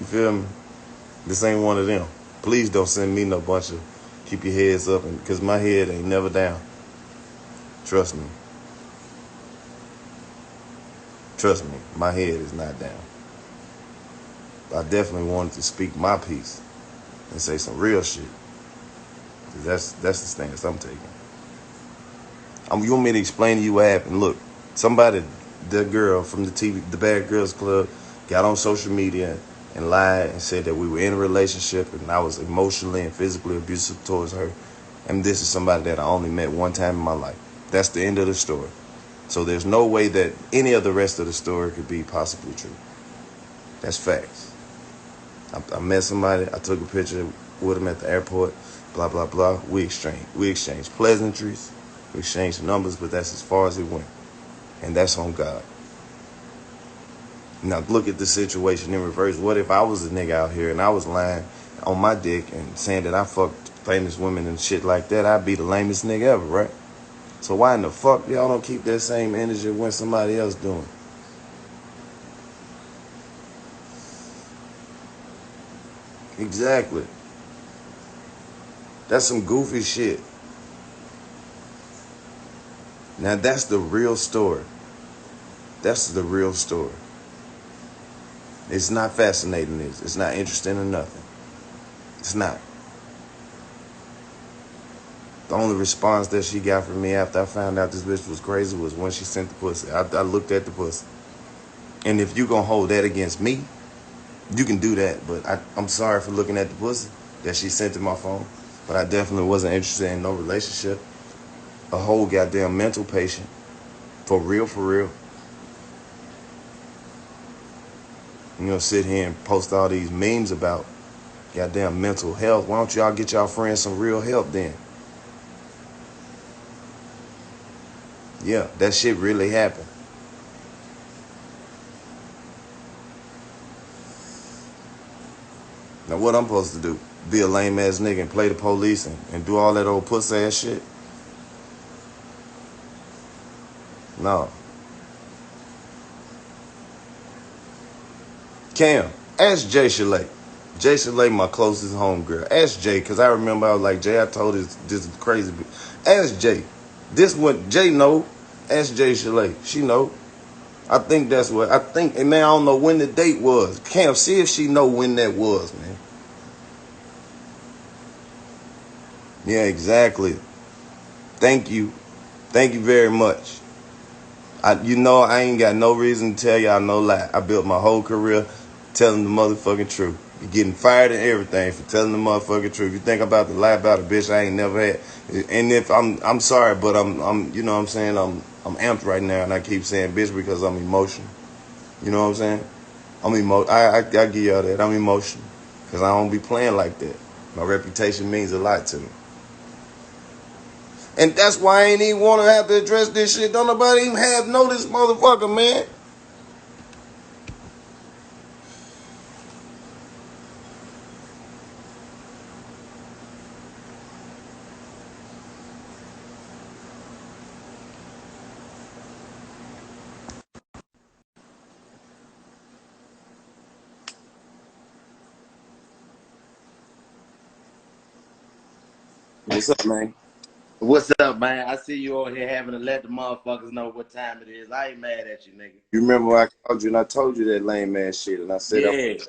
You feel me? This ain't one of them. Please don't send me no bunch of keep your heads up, and because my head ain't never down. Trust me. Trust me, my head is not down. But I definitely wanted to speak my piece and say some real shit. That's the stance I'm taking. You want me to explain to you what happened? Look, somebody, the girl from the TV, the Bad Girls Club, got on social media and lied and said that we were in a relationship and I was emotionally and physically abusive towards her. And this is somebody that I only met one time in my life. That's the end of the story. So there's no way that any of the rest of the story could be possibly true. That's facts. I met somebody. I took a picture with him at the airport. Blah blah blah. We exchanged pleasantries. We exchanged numbers, but that's as far as it went, and that's on God. Now look at the situation in reverse. What if I was a nigga out here and I was lying on my dick and saying that I fucked famous women and shit like that? I'd be the lamest nigga ever, right? So why in the fuck y'all don't keep that same energy when somebody else doing? Exactly. That's some goofy shit. Now that's the real story. That's the real story. It's not fascinating. It's not interesting or nothing. It's not. The only response that she got from me after I found out this bitch was crazy was when she sent the pussy. I looked at the pussy. And if you gonna hold that against me, you can do that. But I'm sorry for looking at the pussy that she sent to my phone. But I definitely wasn't interested in no relationship. A whole goddamn mental patient. For real, for real. You know, sit here and post all these memes about goddamn mental health. Why don't y'all get y'all friends some real help then? Yeah, that shit really happened. Now what I'm supposed to do? Be a lame ass nigga and play the police and do all that old pussy ass shit? No. Cam, ask Jay Chalet. Jay Chalet, my closest homegirl. Ask Jay, because I remember I was like, Jay, I told this crazy. Ask Jay. This what Jay know. Ask Jay Chalet. She know. I think that's what I think. And man, I don't know when the date was. Cam, see if she know when that was, man. Yeah, exactly. Thank you. Thank you very much. I ain't got no reason to tell y'all no lie. I built my whole career telling the motherfucking truth. You're getting fired and everything for telling the motherfucking truth. You think I'm about to lie about a bitch I ain't never had. And if I'm sorry, but I'm you know what I'm saying, I'm amped right now and I keep saying bitch because I'm emotional. You know what I'm saying? I give y'all that. I'm emotional. Cause I don't be playing like that. My reputation means a lot to me. And that's why I ain't even want to have to address this shit. Don't nobody even have notice, motherfucker, man. What's up, man? What's up, man? I see you over here having to let the motherfuckers know what time it is. I ain't mad at you, nigga. You remember when I called you and I told you that lame ass shit and I said, Yeah.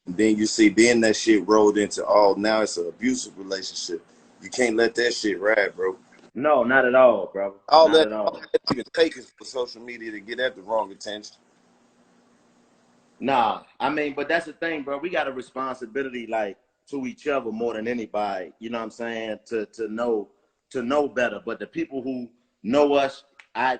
then you see, then that shit rolled into all, now it's an abusive relationship. You can't let that shit ride, bro. No, not at all, bro. All Not that, at all all. that even take is for social media to get at the wrong attention. Nah, I mean, but that's the thing, bro. We got a responsibility, like, to each other more than anybody. You know what I'm saying? To know better. But the people who know us,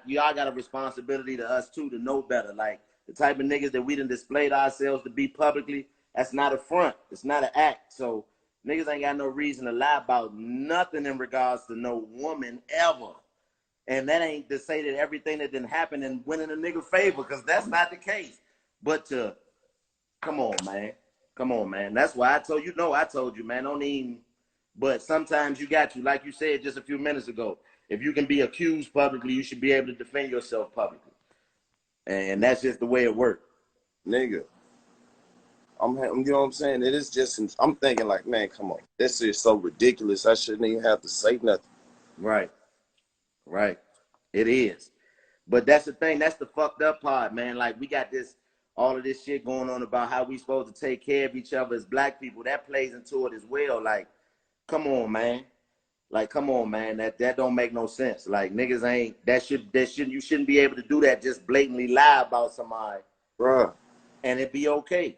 y'all got a responsibility to us too to know better. Like the type of niggas that we done displayed ourselves to be publicly. That's not a front. It's not an act. So niggas ain't got no reason to lie about nothing in regards to no woman ever. And that ain't to say that everything that didn't happen and went in a nigga favor, because that's not the case. But to come on, man. Come on, man. That's why I told you. No, I told you, man. Don't even. But sometimes you got to, like you said just a few minutes ago. If you can be accused publicly, you should be able to defend yourself publicly, and that's just the way it works. Nigga, You know what I'm saying? It is just, I'm thinking like, man, come on. This is so ridiculous. I shouldn't even have to say nothing. Right. Right. It is. But that's the thing. That's the fucked up part, man. Like, we got all of this shit going on about how we supposed to take care of each other as black people. That plays into it as well. Like, come on, man. Like, come on, man. That don't make no sense. Like, niggas ain't, you shouldn't be able to do that, just blatantly lie about somebody. Bruh. And it be okay.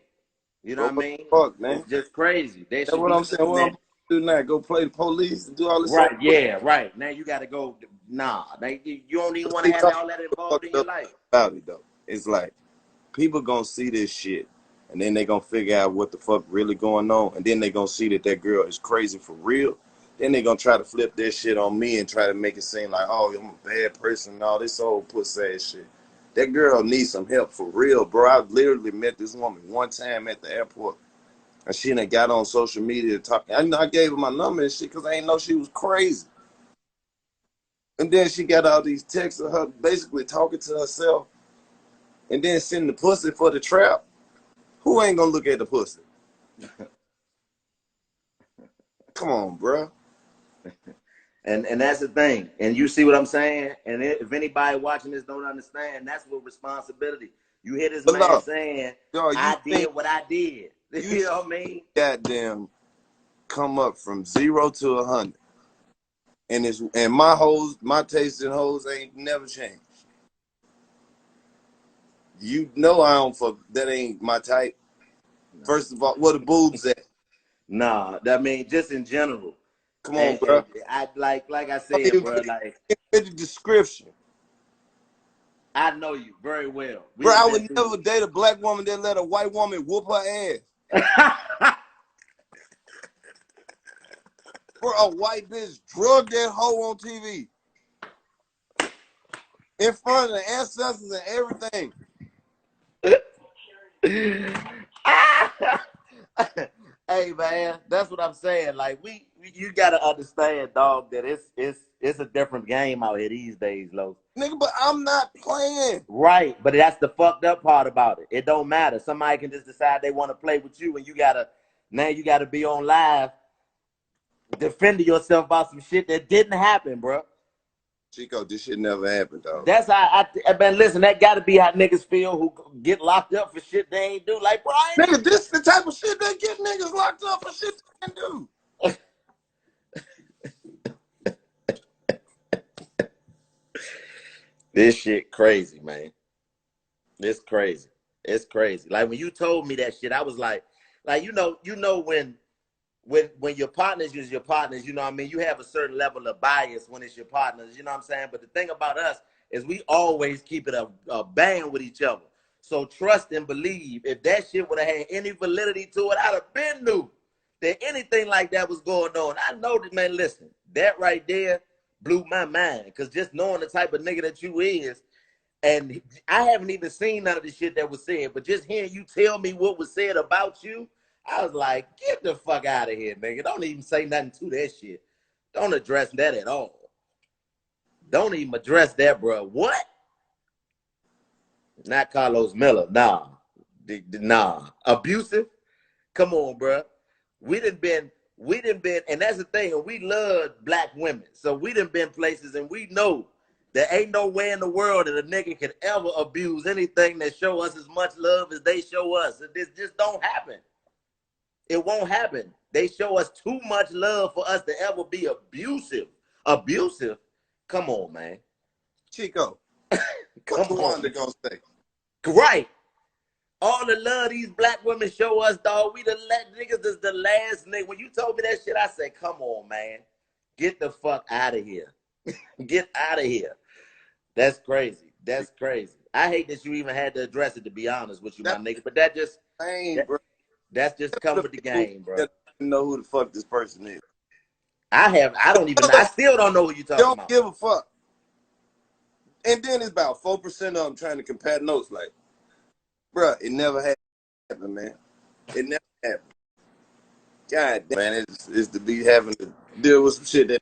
You know Bro, what I what mean? the fuck, man? It's just crazy. They That's should what be I'm saying. doing What I'm that. do now? Go play the police and do all this Right, stuff. yeah, right. Now you got to go, nah. You don't even want to have all that involved in your life. About it, though. It's like, people gonna see this shit, and then they gonna figure out what the fuck really going on, and then they gonna see that girl is crazy for real. Then they gonna try to flip their shit on me and try to make it seem like, oh, I'm a bad person and all this old pussy ass shit. That girl needs some help for real, bro. I literally met this woman one time at the airport, and she done got on social media talking. I gave her my number and shit because I didn't know she was crazy. And then she got all these texts of her basically talking to herself and then sending the pussy for the trap. Who ain't gonna look at the pussy? Come on, bro. And that's the thing. And you see what I'm saying? And if anybody watching this don't understand, that's what responsibility. You hear this But man look, saying, yo, you I did what I did. You know what I mean? goddamn come up from 0 to 100. And my taste in hoes ain't never changed. You know I don't fuck, that ain't my type. No. First of all, where the boobs at? Nah, I mean, just in general. Come on, bro. I like I said, bro, like, Get the description. I know you very well. We Bro, done I been would never date a black woman that let a white woman whoop her ass. Bro, a white bitch drug that hoe on TV. In front of the ancestors and everything. Hey man, that's what I'm saying. Like you gotta understand, dog, that it's a different game out here these days, Lo. Nigga, but I'm not playing. Right, but that's the fucked up part about it. It don't matter. Somebody can just decide they want to play with you, and you gotta be on live defending yourself about some shit that didn't happen, bro. Chico, this shit never happened, dog. That's how man. Listen, that gotta be how niggas feel who get locked up for shit they ain't do. Like, bro, Nigga, this the type of shit that get niggas locked up for shit they can do. This shit crazy, man. It's crazy. It's crazy. Like when you told me that shit, I was like you know when your partners is your partners, you know what I mean? You have a certain level of bias when it's your partners, you know what I'm saying? But the thing about us is we always keep it a bang with each other. So trust and believe, if that shit would have had any validity to it, I'd have been knew that anything like that was going on. I know that, man, listen, that right there blew my mind. Because just knowing the type of nigga that you is, and I haven't even seen none of the shit that was said, but just hearing you tell me what was said about you, I was like, get the fuck out of here, nigga. Don't even say nothing to that shit. Don't address that at all. Don't even address that, bro. What? Not Karlous Miller. Nah. Nah. Abusive? Come on, bro. We done been, and that's the thing, and we love black women. So we done been places and we know there ain't no way in the world that a nigga could ever abuse anything that show us as much love as they show us. This just don't happen. It won't happen. They show us too much love for us to ever be abusive. Abusive? Come on, man. Chico, what the one that gonna say? Right. All the love these black women show us, dog. We the niggas is the last nigga. When you told me that shit, I said, come on, man. Get the fuck out of here. Get out of here. That's crazy. That's crazy. I hate that you even had to address it, to be honest with you, my nigga. But that's just come with the game, bro. Know who the fuck this person is. I still don't know who you talking about. Don't give a fuck. And then it's about 4% of them trying to compare notes like, bruh, it never happened, man. It never happened. God damn, man, it's to be having to deal with some shit that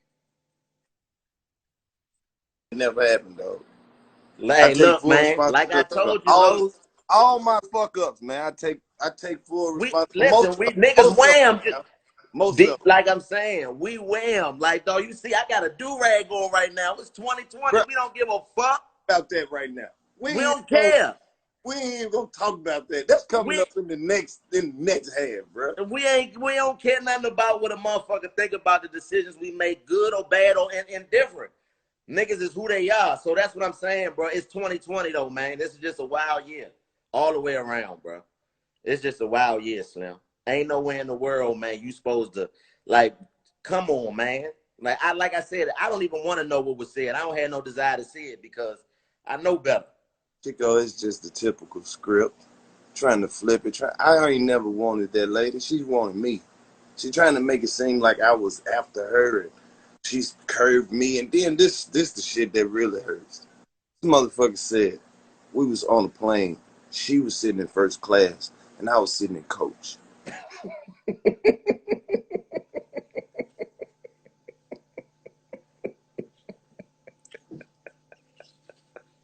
never happened, though. Hey, look, man, like I told you, Lowe's, all my fuck ups, man. I take full We responsibility. listen, we niggas wham. Most of them. Like I'm saying, we wham. Like, though, you see, I got a do-rag on right now. It's 2020. Bro, We don't give a fuck about that right now. We don't care. We ain't even gonna talk about that. That's coming up in the next half, bro. We don't care nothing about what a motherfucker think about the decisions we make, good or bad or indifferent. Niggas is who they are. So that's what I'm saying, bro. It's 2020 though, man. This is just a wild year. All the way around, bro. It's just a wild year, Slim. Ain't nowhere in the world, man, you supposed to, like, come on, man. Like I said, I don't even want to know what was said. I don't have no desire to see it because I know better. Chico, it's just the typical script. Trying to flip it. I ain't never wanted that lady. She wanted me. She trying to make it seem like I was after her and she's curved me. And then this the shit that really hurts. This motherfucker said we was on a plane. She was sitting in first class and I was sitting in coach.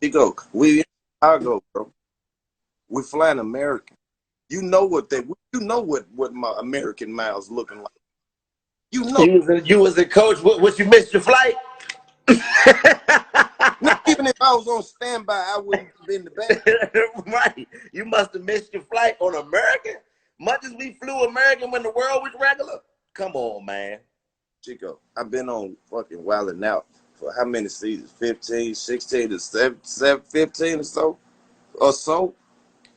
Chico, we in Chicago, bro. We're flying American. You know what my American miles looking like. You know. You was a coach. What you missed your flight? Not even if I was on standby, I wouldn't have been the back. Right. You must have missed your flight on American. Much as we flew American when the world was regular. Come on, man. Chico, I've been on fucking Wildin' Out for how many seasons? 15, 16 to 7, 15 or so?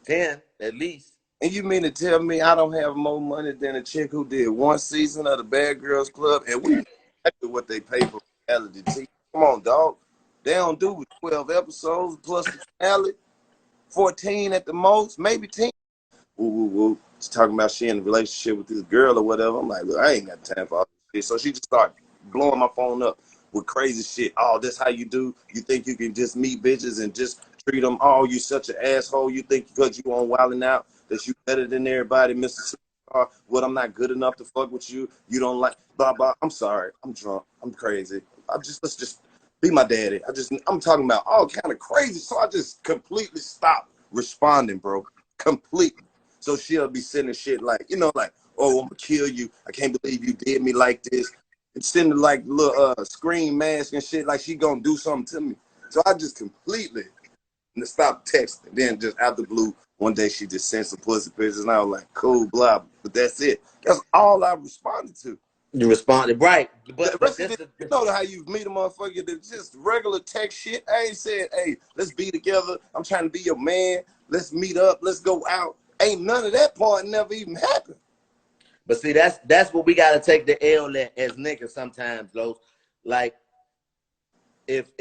10 at least. And you mean to tell me I don't have more money than a chick who did one season of the Bad Girls Club and we know exactly what they pay for reality TV? Come on, dog. They don't do 12 episodes plus the finale, 14 at the most, maybe 10. Woo. She's talking about she in a relationship with this girl or whatever. I'm like, look, I ain't got time for all this shit. So she just started blowing my phone up with crazy shit. Oh, that's how you do? You think you can just meet bitches and just treat them? Oh, you such an asshole. You think because you on Wildin' Out that you better than everybody, Mr. Superstar? What, I'm not good enough to fuck with you? You don't like, blah, blah. I'm sorry. I'm drunk. I'm crazy. Let's just be my daddy. I'm talking about all kind of crazy. So I just completely stopped responding, bro. Completely. So she'll be sending shit like, like, oh, I'm gonna kill you. I can't believe you did me like this. And sending like little scream mask and shit like she gonna do something to me. So I just completely stopped texting. Then just out the blue, one day she just sent some pussy pictures and I was like, cool, blah. But that's it. That's all I responded to. You responded right. But you know how you meet a motherfucker that's just regular text shit. I ain't said, hey, let's be together. I'm trying to be your man. Let's meet up. Let's go out. Ain't none of that part never even happened. But see, that's what we gotta take the L as niggas sometimes, Los. Like, if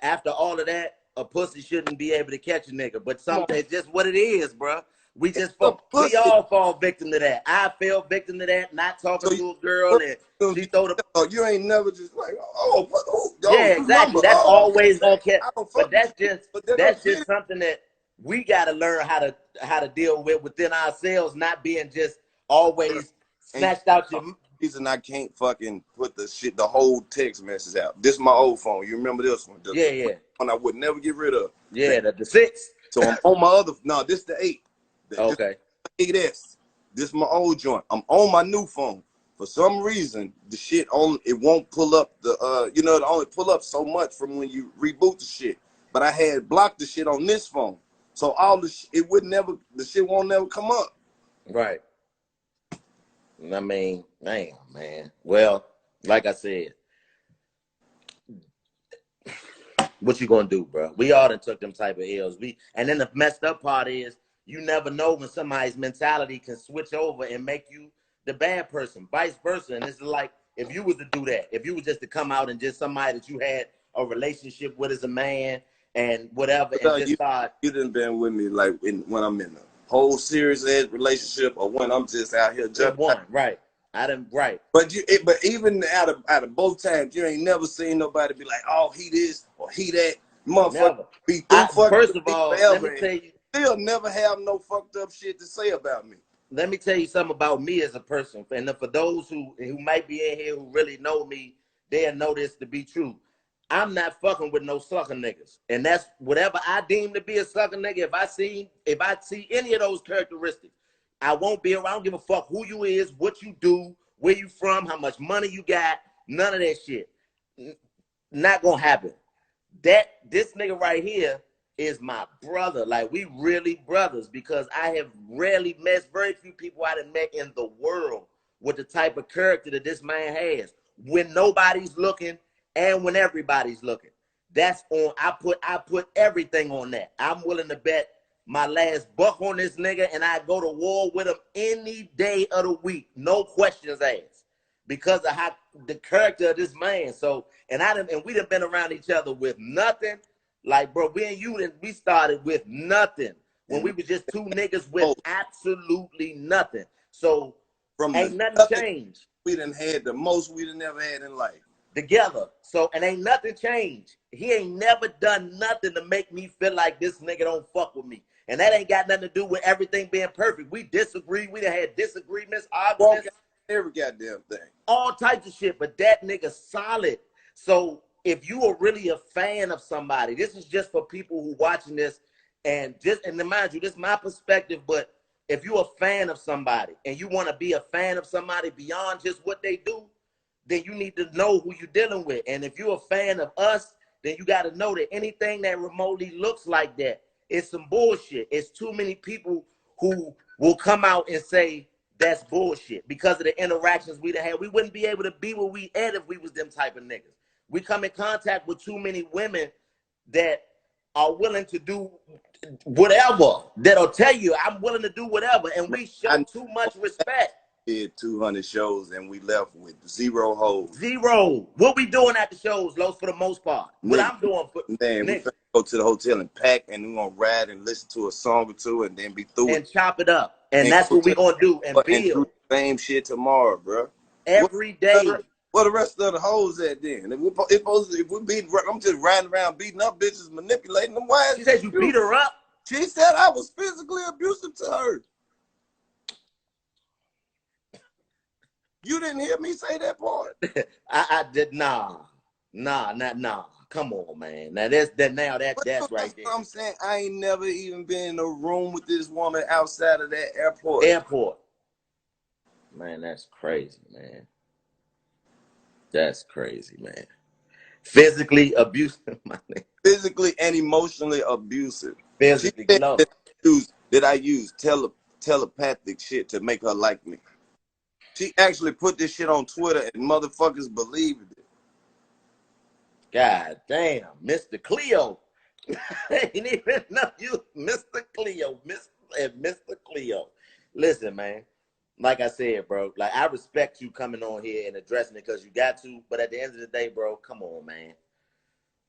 after all of that, a pussy shouldn't be able to catch a nigga. But it's just what it is, bro. We all fall victim to that. I fell victim to that, not talking to a girl and she throw the. You ain't never just like, yeah, exactly. That's always gonna catch. But that's just something that we gotta learn how to deal with within ourselves, not being just always snatched out your. Reason I can't fucking put the whole text message out. This is my old phone. You remember this one? Yeah. One I would never get rid of. Yeah, the 6. So I'm on my other. No, this the 8. Okay. 8S. This is my old joint. I'm on my new phone. For some reason, the shit it won't pull up it only pull up so much from when you reboot the shit. But I had blocked the shit on this phone. So all the the shit won't never come up. Right. I mean, damn, man. Well, like I said, what you gonna do, bro? We all done took them type of L's. And then the messed up part is you never know when somebody's mentality can switch over and make you the bad person, vice versa. And it's like if you was to do that, if you was just to come out and just somebody that you had a relationship with as a man and whatever, and just start. You done been with me like when I'm in a whole serious relationship or when I'm just out here jumping. Right. I done right. But even out of both times, you ain't never seen nobody be like, oh, he this or he that. Motherfucker be first of all, let me tell you, they'll never have no fucked up shit to say about me. Let me tell you something about me as a person. And for those who might be in here who really know me, they'll know this to be true. I'm not fucking with no sucker niggas. And that's whatever I deem to be a sucker nigga. If I see any of those characteristics, I won't be around. I don't give a fuck who you is, what you do, where you from, how much money you got. None of that shit. Not gonna happen. This nigga right here is my brother. Like, we really brothers, because I have rarely met, very few people I done met in the world with the type of character that this man has. When nobody's looking and when everybody's looking. That's on, I put everything on that. I'm willing to bet my last buck on this nigga, and I go to war with him any day of the week. No questions asked. Because of how the character of this man. So, and we done been around each other with nothing. Like, bro, we and you, we started with nothing. When we was just two niggas with absolutely nothing. So, from ain't nothing changed. We done had the most we done ever had in life. Together. So, and ain't nothing changed. He ain't never done nothing to make me feel like this nigga don't fuck with me. And that ain't got nothing to do with everything being perfect. We disagree. We done had disagreements, arguments. Every goddamn thing. All types of shit, but that nigga solid. So if you are really a fan of somebody, this is just for people who watching this, and mind you, this is my perspective, but if you're a fan of somebody and you want to be a fan of somebody beyond just what they do, then you need to know who you're dealing with. And if you're a fan of us, then you got to know that anything that remotely looks like that is some bullshit. It's too many people who will come out and say, that's bullshit, because of the interactions we done had. We wouldn't be able to be where we at if we was them type of niggas. We come in contact with too many women that are willing to do whatever. That'll tell you, I'm willing to do whatever. And we show too much respect. Did 200 shows and we left with 0 hoes. 0. What we doing at the shows, Los, for the most part? What I'm doing for man, we finna go to the hotel and pack, and we're gonna ride and listen to a song or two and then be through and chop it up. And that's what we gonna do and build. Do the same shit tomorrow, bro. Every day. Where the rest of the hoes at then? If we beat, I'm just riding around beating up bitches, manipulating them. Why? She said you beat her up? She said I was physically abusive to her. You didn't hear me say that part. I did. Nah. Come on, man. Now that's right there. I'm saying, I ain't never even been in a room with this woman outside of that airport. Man, that's crazy, man. That's crazy, man. Physically abusive, my nigga. Physically and emotionally abusive. Physically, no. Did I use telepathic shit to make her like me? She actually put this shit on Twitter and motherfuckers believed it. God damn, Mr. Cleo. Ain't even know you, Mr. Cleo. Mr. Cleo. Listen, man. Like I said, bro, like, I respect you coming on here and addressing it because you got to, but at the end of the day, bro, come on, man.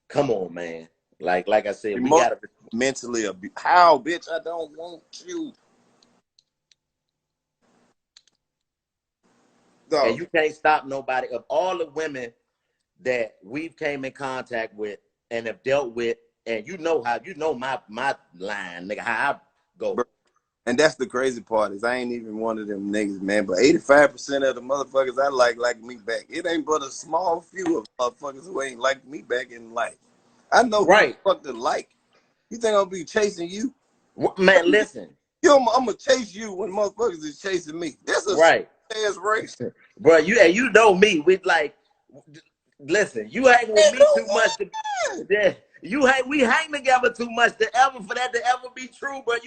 Come on, man. Like I said, we gotta mentally abuse. How, bitch? I don't want you. So, and you can't stop nobody. Of all the women that we've came in contact with and have dealt with, and you know my line, nigga, how I go. And that's the crazy part, is I ain't even one of them niggas, man. But 85% of the motherfuckers I like me back. It ain't but a small few of motherfuckers who ain't like me back in life. I know who the fuck to like. You think I'm gonna be chasing you? Man, listen. I'm gonna chase you when motherfuckers is chasing me. That's a ass race. Bro, you know me. We like, listen, you hang with me too much we hang together too much for that to ever be true, bro.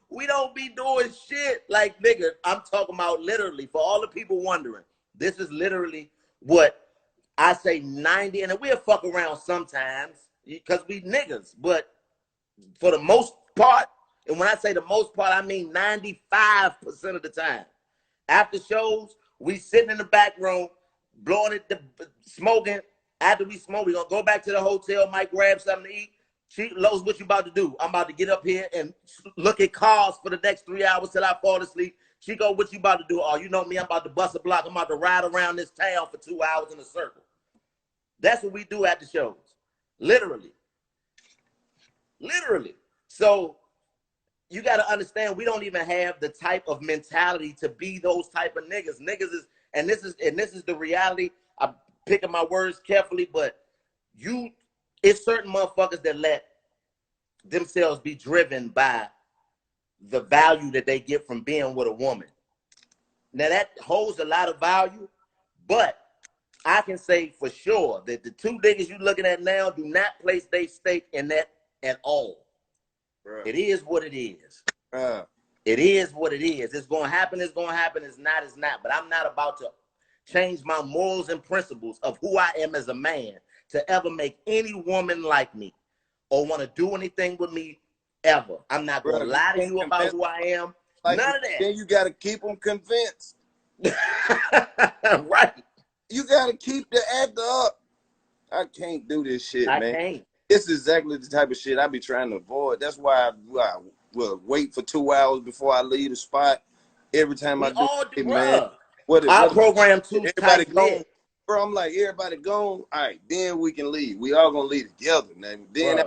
We don't be doing shit like, nigga. I'm talking about literally, for all the people wondering, this is literally what I say 90, and we'll fuck around sometimes because we niggas, but for the most part, and when I say the most part, I mean 95% of the time. After shows, we sitting in the back room, blowing it, smoking. After we smoke, we gonna go back to the hotel, might grab something to eat. Lowe's, what you about to do? I'm about to get up here and look at cars for the next 3 hours till I fall asleep. Chico, what you about to do? Oh, you know me, I'm about to bust a block. I'm about to ride around this town for 2 hours in a circle. That's what we do at the shows. Literally. So you got to understand, we don't even have the type of mentality to be those type of niggas. This is the reality. I'm picking my words carefully, but it's certain motherfuckers that let themselves be driven by the value that they get from being with a woman. Now that holds a lot of value, but I can say for sure that the two niggas you looking at now do not place their stake in that at all. Bruh. It is what it is. It is what it is. It's going to happen. It's going to happen. It's not. It's not. But I'm not about to change my morals and principles of who I am as a man to ever make any woman like me or want to do anything with me ever. I'm not going to lie to you about who I am. Like, none of that. Then you got to keep them convinced. Right. You got to keep the actor up. I can't do this shit, man. I can't. It's exactly the type of shit I be trying to avoid. That's why I will wait for 2 hours before I leave the spot. Every time I do it, man. Our program too tight lit. Bro, I'm like, everybody gone. All right, then we can leave. We all gonna leave together. Now, then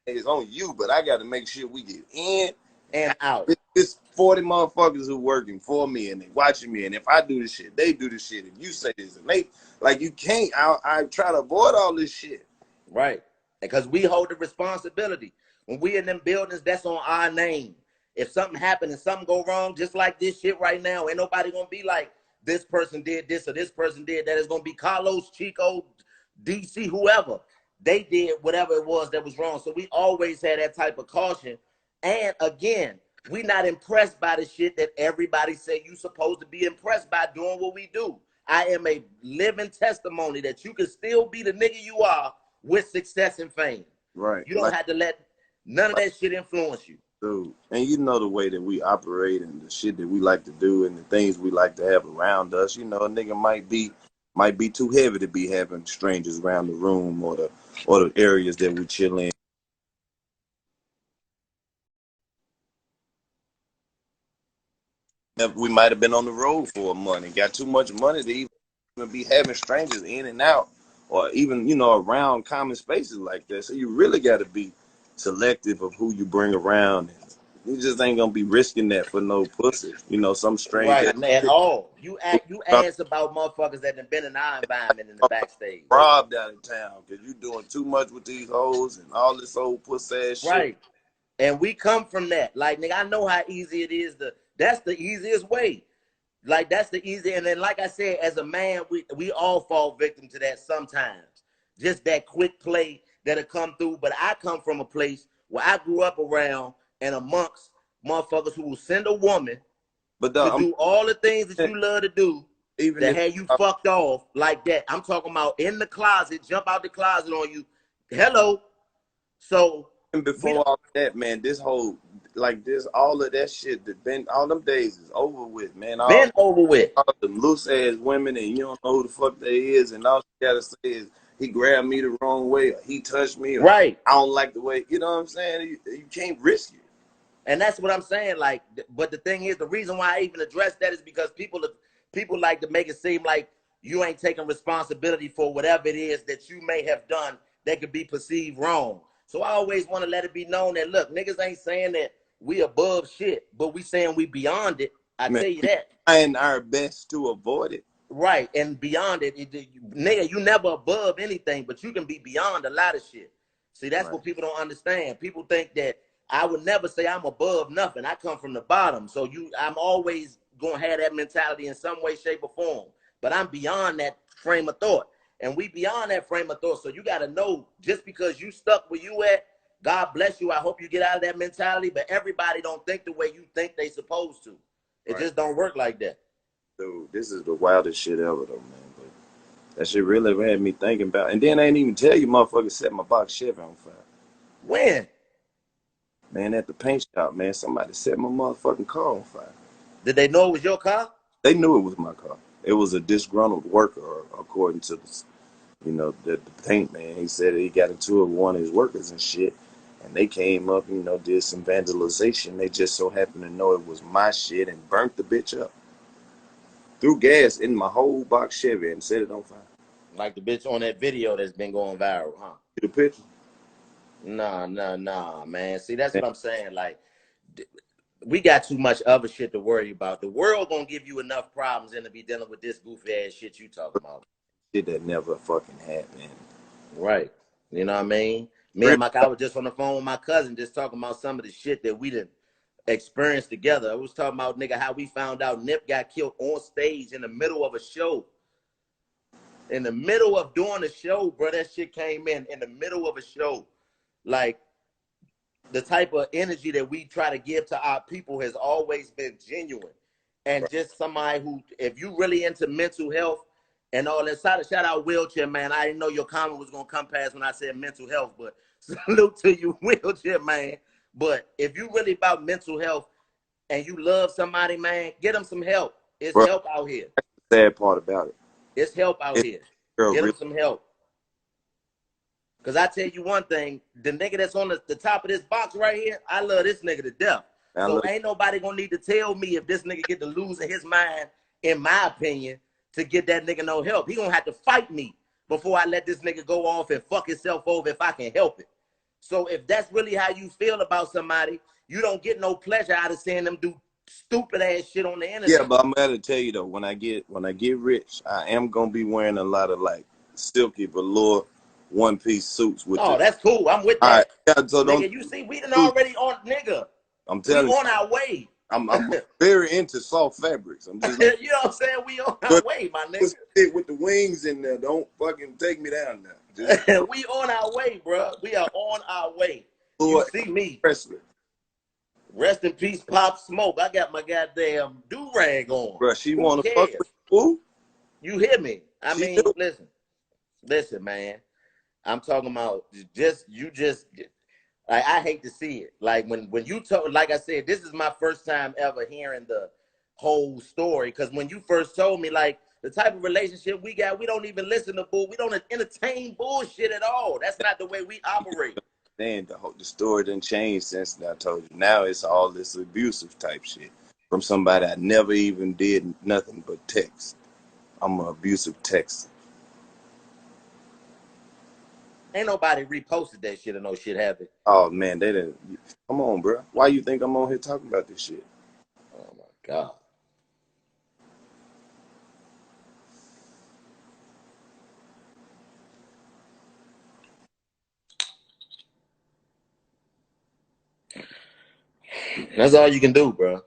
it's on you, but I got to make sure we get in and out. It's 40 motherfuckers who working for me and they watching me. And if I do this shit, they do this shit. If you say this and they, like, you can't. I try to avoid all this shit. Right. Because we hold the responsibility. When we in them buildings, that's on our name. If something happened and something go wrong, just like this shit right now, ain't nobody gonna be like, this person did this or this person did that. It's gonna be Karlous, Chico, DC, whoever. They did whatever it was that was wrong. So we always had that type of caution. And again, we not impressed by the shit that everybody say you supposed to be impressed by doing what we do. I am a living testimony that you can still be the nigga you are with success and fame. Right. You don't have to let none of that shit influence you. Dude, and you know the way that we operate and the shit that we like to do and the things we like to have around us. You know, a nigga might be too heavy to be having strangers around the room or the areas that we chill in. We might have been on the road for a month and got too much money to even be having strangers in and out or even, you know, around common spaces like that. So you really got to be selective of who you bring around. You just ain't going to be risking that for no pussy. You know, some stranger. Right, at all. You ask about motherfuckers that have been in our environment in the backstage. Robbed out of town because you doing too much with these hoes and all this old pussy ass shit. Right. And we come from that. Like, nigga, I know how easy it is that's the easiest way. Like, that's the easy. And then, like I said, as a man, we all fall victim to that sometimes. Just that quick play that'll come through. But I come from a place where I grew up around and amongst motherfuckers who will send a woman to do all the things that you love to do, even to have you fucked off like that. I'm talking about in the closet, jump out the closet on you. Hello. So, and before all that, man, this whole, like this, all of that shit that been, all them days is over with, man. Over with. All them loose ass women and you don't know who the fuck they is, and all you gotta say is he grabbed me the wrong way, or he touched me, or I don't like the way, you know what I'm saying? You can't risk it. And that's what I'm saying. Like, but the thing is, the reason why I even address that is because people like to make it seem like you ain't taking responsibility for whatever it is that you may have done that could be perceived wrong. So I always want to let it be known that, look, niggas ain't saying that we above shit, but we saying we beyond it. I tell you that. Trying our best to avoid it. Right, and beyond it, nigga, you never above anything, but you can be beyond a lot of shit. See, that's what people don't understand. People think that I would never say I'm above nothing. I come from the bottom. So I'm always going to have that mentality in some way, shape, or form. But I'm beyond that frame of thought. And we beyond that frame of thought. So you got to know, just because you stuck where you at, God bless you. I hope you get out of that mentality. But everybody don't think the way you think they supposed to. It just don't work like that. Dude, this is the wildest shit ever, though, man. But that shit really had me thinking about. And then I ain't even tell you, motherfucker, set my box Chevy on fire. When? Man, at the paint shop, man, somebody set my motherfucking car on fire. Did they know it was your car? They knew it was my car. It was a disgruntled worker, according to the, you know, the paint man. He said he got into it with one of his workers and shit. And they came up, you know, did some vandalization. They just so happened to know it was my shit and burnt the bitch up. Threw gas in my whole box Chevy and set it on fire. Like the bitch on that video that's been going viral, huh? The picture? Nah, man. See, that's what I'm saying. Like, we got too much other shit to worry about. The world gonna give you enough problems and to be dealing with this goofy ass shit you talking about. Shit that never fucking happened. Right. You know what I mean? Real. I was just on the phone with my cousin, just talking about some of the shit that we didn't experience together. I was talking about, nigga, how we found out Nip got killed on stage in the middle of a show. In the middle of doing a show, bro, that shit came in the middle of a show. Like, the type of energy that we try to give to our people has always been genuine. And just somebody who, if you really into mental health and all that, shout out Wheelchair Man. I didn't know your comment was going to come past when I said mental health, but salute to you, Wheelchair Man. But if you really about mental health and you love somebody, man, get them some help. It's Bro, help out here. that's the sad part about it. It's help out here. Girl, Get them really, some help. Because I tell you one thing, the nigga that's on the top of this box right here, I love this nigga to death. So ain't nobody gonna need to tell me if this nigga get to losing his mind, in my opinion, to get that nigga no help. He gonna have to fight me before I let this nigga go off and fuck himself over if I can help it. So if that's really how you feel about somebody, you don't get no pleasure out of seeing them do stupid ass shit on the internet. Yeah, but I'm gonna tell you though, when I get rich, I am gonna be wearing a lot of like silky velour one-piece suits with that's cool. I'm with that. All right. Yeah, so nigga, you see, we done already on, nigga. I'm telling you, on our way. I'm very into soft fabrics. I'm just like, you know what I'm saying? We on our way, my nigga. With the wings in there, don't fucking take me down now. Just, we on our way, bro. We are on our way. You see me. Rest in peace, Pop Smoke. I got my goddamn do-rag on. Bro, she want to fuck with who? You hear me? I mean, listen, man. I'm talking about like, I hate to see it. Like when you told, like I said, this is my first time ever hearing the whole story. Because when you first told me, like, the type of relationship we got, we don't even listen to bull. We don't entertain bullshit at all. That's not the way we operate. Then the story didn't change since I told you. Now it's all this abusive type shit from somebody I never even did nothing but text. I'm an abusive texter. Ain't nobody reposted that shit or no shit, have they? Oh, man, they didn't. Come on, bro. Why you think I'm on here talking about this shit? Oh, my God. That's all you can do, bro.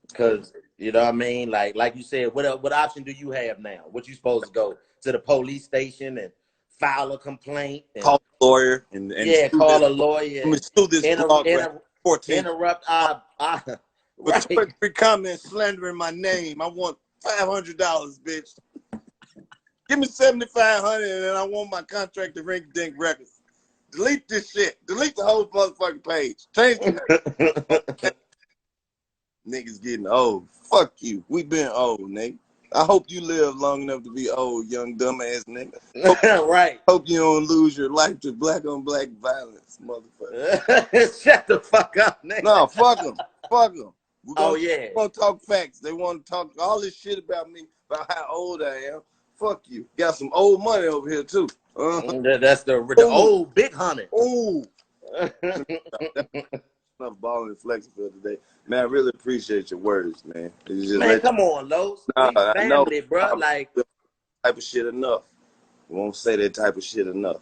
Because, you know what I mean? Like you said, what option do you have now? What you supposed to go to the police station and file a complaint? And, call a lawyer. Call a lawyer. Let me sue this blog. Interrupt our right. 23 comments slandering my name. I want $500, bitch. Give me $7,500 and then I want my contract to Rink Dink Records. Delete this shit. Delete the whole motherfucking page. Change the niggas getting old. Fuck you. We been old, nigga. I hope you live long enough to be old, young dumbass nigga. Right. Hope you don't lose your life to black on black violence, motherfucker. Shut the fuck up, nigga. No, fuck them. Fuck them. Yeah. We're going to talk facts. They want to talk all this shit about me, about how old I am. Fuck you. Got some old money over here, too. That's the old big hunter. Ooh. Enough balling and flexing for today. Man, I really appreciate your words, man. Man, come on, Los. Nah, family, bro. Like, type of shit enough. We won't say that type of shit enough.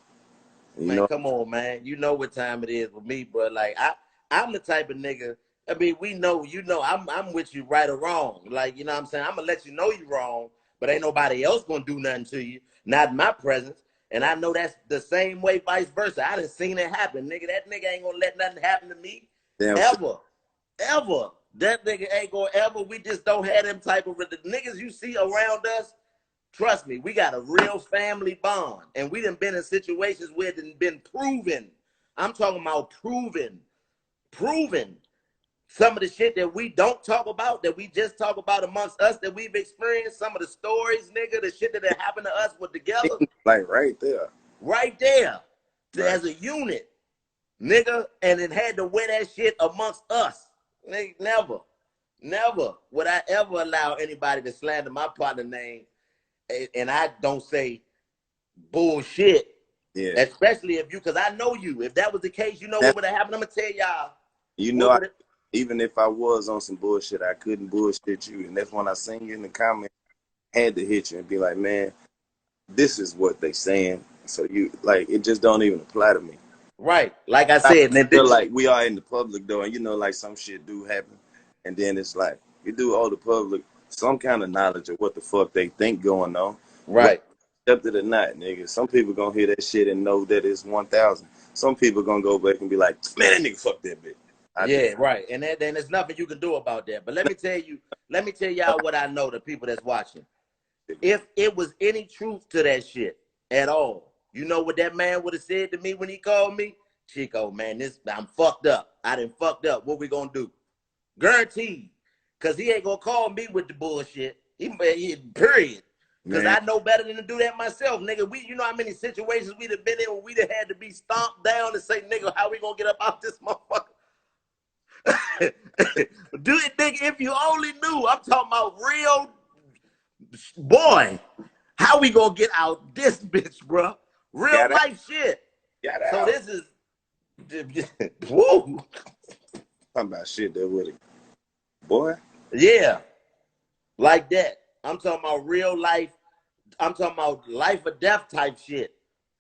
Man, come on, man. You know what time it is with me, bro. Like, I'm the type of nigga. I mean, we know, I'm with you right or wrong. Like, you know what I'm saying? I'm going to let you know you're wrong, but ain't nobody else going to do nothing to you. Not in my presence. And I know that's the same way, vice versa. I done seen it happen, nigga. That nigga ain't going to let nothing happen to me. Damn ever. Ever. That nigga ain't going to ever. We just don't have them type of, the niggas you see around us, trust me, we got a real family bond. And we done been in situations where it done been proven. I'm talking about proven. Some of the shit that we don't talk about, that we just talk about amongst us, that we've experienced, some of the stories, nigga, the shit that happened to us with together. Like right there. Right there. Right. As a unit, nigga, and it had to wear that shit amongst us. Nigga, never would I ever allow anybody to slander my partner name, and I don't say bullshit. Yeah. Especially if you, because I know you. If that was the case, you know what would have happened. I'm going to tell y'all. You know, even if I was on some bullshit, I couldn't bullshit you. And that's when I seen you in the comments, I had to hit you and be like, man, this is what they saying. So you like it just don't even apply to me. Right. Like I I said, feel like we are in the public though, and you know, like some shit do happen, and then it's like you do owe the public some kind of knowledge of what the fuck they think going on, whether right. accepted or not, nigga. Some people gonna hear that shit and know that it's 1,000. Some people gonna go back and be like, man, that nigga fuck that bitch. I Yeah, just right. And then there's nothing you can do about that. But let me tell y'all what I know, the people that's watching. If it was any truth to that shit at all, you know what that man would have said to me when he called me? Chico, man, I'm fucked up. I done fucked up. What we gonna do? Guaranteed. Cause he ain't gonna call me with the bullshit. Period. Cause man. I know better than to do that myself, nigga. You know how many situations we'd have been in where we'd have had to be stomped down and say, nigga, how we gonna get up out this motherfucker? Do it, nigga, if you only knew. I'm talking about real boy. How we gonna get out this bitch, bro? Real Got out, life shit. got So out. this is whoa. Talking about shit that would have, boy. Yeah, like that. I'm talking about real life. I'm talking about life or death type shit.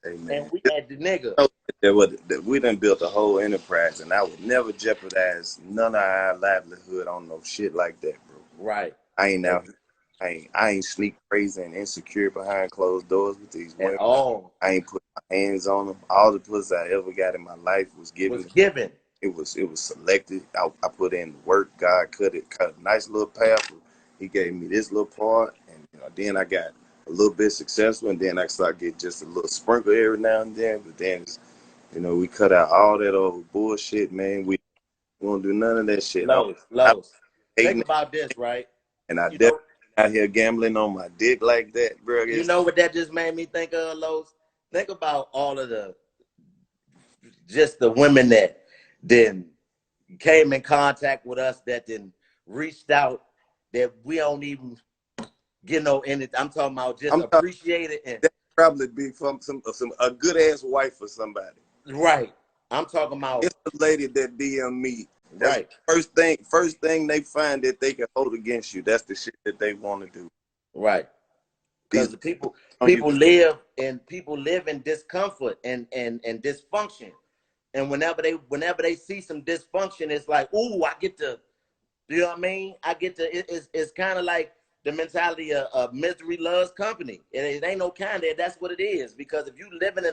Hey And man, we had the nigga. that we done built a whole enterprise, and I would never jeopardize none of our livelihood on no shit like that, bro. Right. I ain't And, out. I ain't sneak crazy and insecure behind closed doors with these and women. all I ain't put my hands on them. All the pussy I ever got in my life was was given. given. It was selected. I put in the work. God cut a nice little path. He gave me this little part, and then I got a little bit successful, and then I started getting just a little sprinkle every now and then. But then, we cut out all that old bullshit, man. We won't do none of that shit. I Lowe's. Think hating it, about this, right? and I You definitely know, out here gambling on my dick like that, bro. you know what that just made me think of, Lowe's? Think about all of the women that then came in contact with us, that then reached out, that we don't even get no anything. I'm talking about just I'm talking appreciate it. And that probably be from some a good ass wife for somebody. right. I'm talking about It's the lady that DM me. That's the right. first thing they find that they can hold against you. That's the shit that they want to do. Right. These Because the people on you. people live in discomfort and dysfunction. And whenever they see some dysfunction, it's like, ooh, I get to, you know what I mean? I get to, it's kind of like the mentality of misery loves company. It ain't no kind of, that's what it is. Because if you living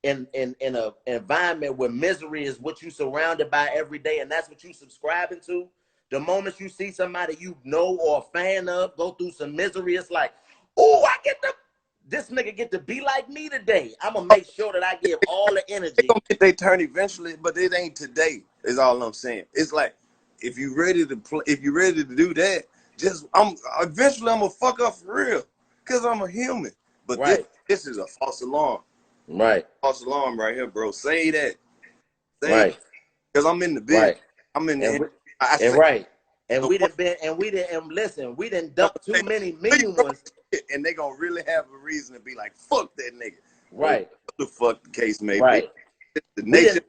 in a environment where misery is what you surrounded by every day, and that's what you subscribing to, the moment you see somebody you know or a fan of go through some misery, it's like, oh, this nigga get to be like me today. I'm gonna make sure that I give all the They energy. gonna get their turn eventually, but it ain't today. Is all I'm saying. It's like if you ready to play, if you ready to do that, I'm eventually I'm gonna fuck up for real, cause I'm a human. But this Right, this is a false alarm. right, False alarm right here, bro. Say that. Say right, that. Cause I'm in the business. right. I'm in And the. we, I and say right. And the we worst. done been and we didn't and listen, we didn't I'm duck too gonna many say mean the ones. shit, and they gonna really have a reason to be like, fuck that nigga. Or what Right, the fuck the case may be. right. The We nature. didn't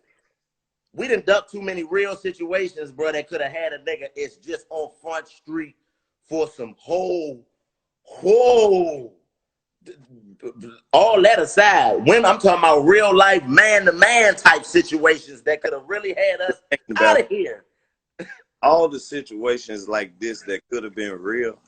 we didn't duck too many real situations, bro, that could have had a nigga it's just on Front Street for some whole all that aside, when I'm talking about real life man to man type situations that could have really had us Thinking out about of here. all the situations like this that could have been real,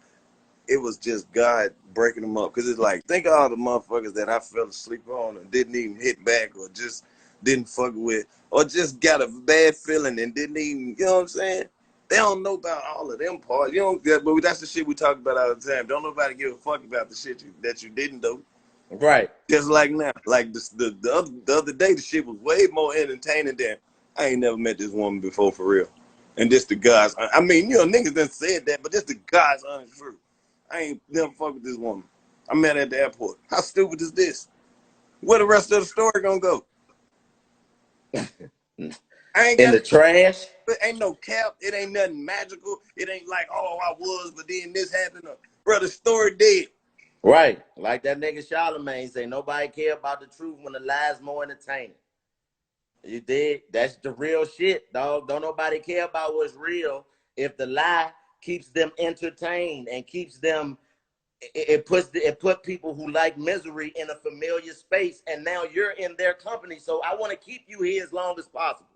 it was just God breaking them up. Cause it's like, think of all the motherfuckers that I fell asleep on and didn't even hit back or just didn't fuck with or just got a bad feeling and didn't even, you know what I'm saying? They don't know about all of them parts. You know, but that's the shit we talk about all the time. Don't nobody give a fuck about the shit that you didn't do. Right. Just like now, like the other day, the shit was way more entertaining than I ain't never met this woman before for real. And this the guys. I mean, niggas done said that, but this the guys honest truth. I ain't never fuck with this woman. I met her at the airport. How stupid is this? Where the rest of the story gonna go? I ain't In got. the trash. It ain't no cap. It ain't nothing magical. It ain't like, oh, I was, but then this happened. Brother, story dead. Right. Like that nigga Charlemagne say, nobody care about the truth when the lie's more entertaining. You did. That's the real shit, dog. Don't nobody care about what's real if the lie keeps them entertained and keeps them it put people who like misery in a familiar space, and now you're in their company. So I want to keep you here as long as possible,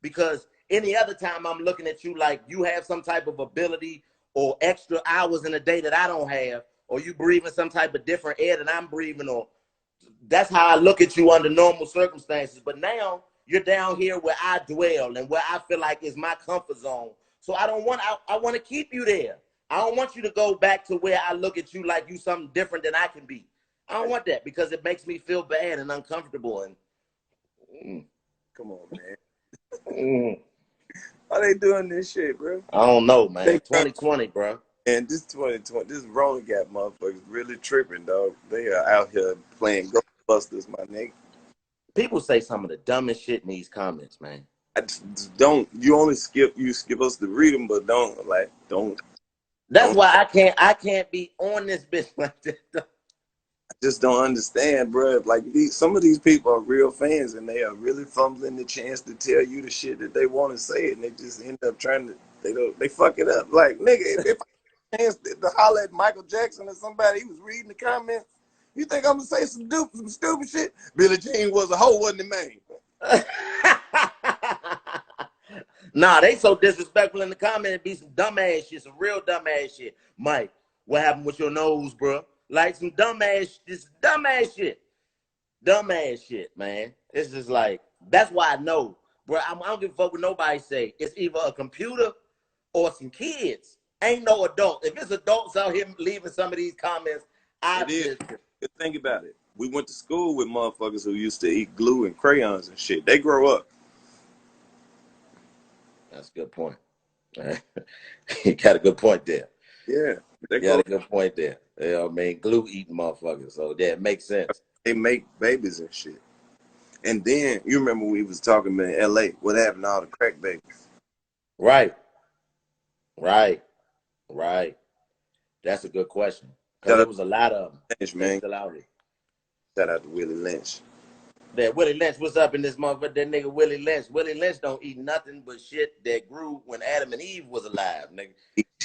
because any other time I'm looking at you like you have some type of ability or extra hours in a day that I don't have, or you breathing some type of different air that I'm breathing, or that's how I look at you under normal circumstances. But now you're down here where I dwell and where I feel like is my comfort zone. So I want to keep you there. I don't want you to go back to where I look at you like you something different than I can be. I don't want that, because it makes me feel bad and uncomfortable. And Come on, man. mm, Why they doing this shit, bro? I don't know, man. They 2020, bro. and this 2020, this Rona got motherfuckers really tripping, dog. They are out here playing Ghostbusters, my nigga. People say some of the dumbest shit in these comments, man. I just don't. You skip us to read them, but don't. That's why I can't be on this bitch like this. I just don't understand, bro. Like some of these people are real fans, and they are really fumbling the chance to tell you the shit that they want to say, and they just end up trying to. They fuck it up. Like nigga, if I had a chance to holler at Michael Jackson or somebody, he was reading the comments. You think I'm gonna say some stupid shit? Billie Jean was a hoe, wasn't it, man? Nah, they so disrespectful in the comment. It be some dumbass shit, some real dumbass shit. Mike, what happened with your nose, bro? Like some dumbass shit. Dumbass shit, man. It's just like, that's why I know, bro. I don't give a fuck what nobody say. It's either a computer or some kids. Ain't no adult. If it's adults out here leaving some of these comments, It is. Think about it. We went to school with motherfuckers who used to eat glue and crayons and shit. They grow up. That's a good point. You got a good point there. Yeah. You got a good point there. You know what I mean? Glue eating motherfuckers. So yeah, it makes sense. They make babies and shit. And then you remember we was talking about in LA, what happened to all the crack babies? Right. That's a good question. Because there was a lot of them. Lynch, man. Still out here. Shout out to Willie Lynch. That Willie Lynch, what's up in this motherfucker? That nigga Willie Lynch. Willie Lynch don't eat nothing but shit that grew when Adam and Eve was alive, nigga.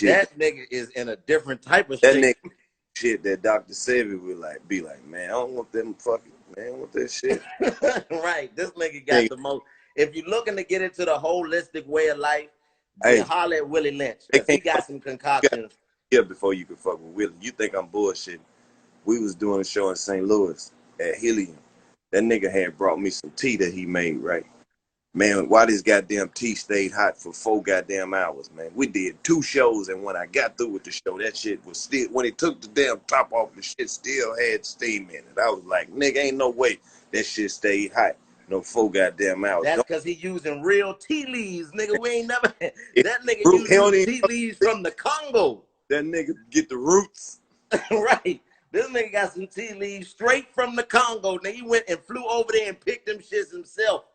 That nigga is in a different type of that shape. Nigga shit that Dr. Sebi would be like, man, I don't want them fucking, man, I don't want that shit. Right. This nigga got the most. If you're looking to get into the holistic way of life, then holler at Willie Lynch. Because he got some concoctions. Yeah, before you could fuck with Willie. You think I'm bullshitting. We was doing a show in St. Louis at Helium. That nigga had brought me some tea that he made, right? Man, why this goddamn tea stayed hot for 4 goddamn hours, man? We did 2 shows, and when I got through with the show, that shit was still, when it took the damn top off, the shit still had steam in it. I was like, nigga, ain't no way that shit stayed hot no 4 goddamn hours. That's because he using real tea leaves, nigga. We ain't never, that nigga using tea leaves from the Congo. That nigga get the roots. Right. This nigga got some tea leaves straight from the Congo. Nigga, he went and flew over there and picked them shits himself.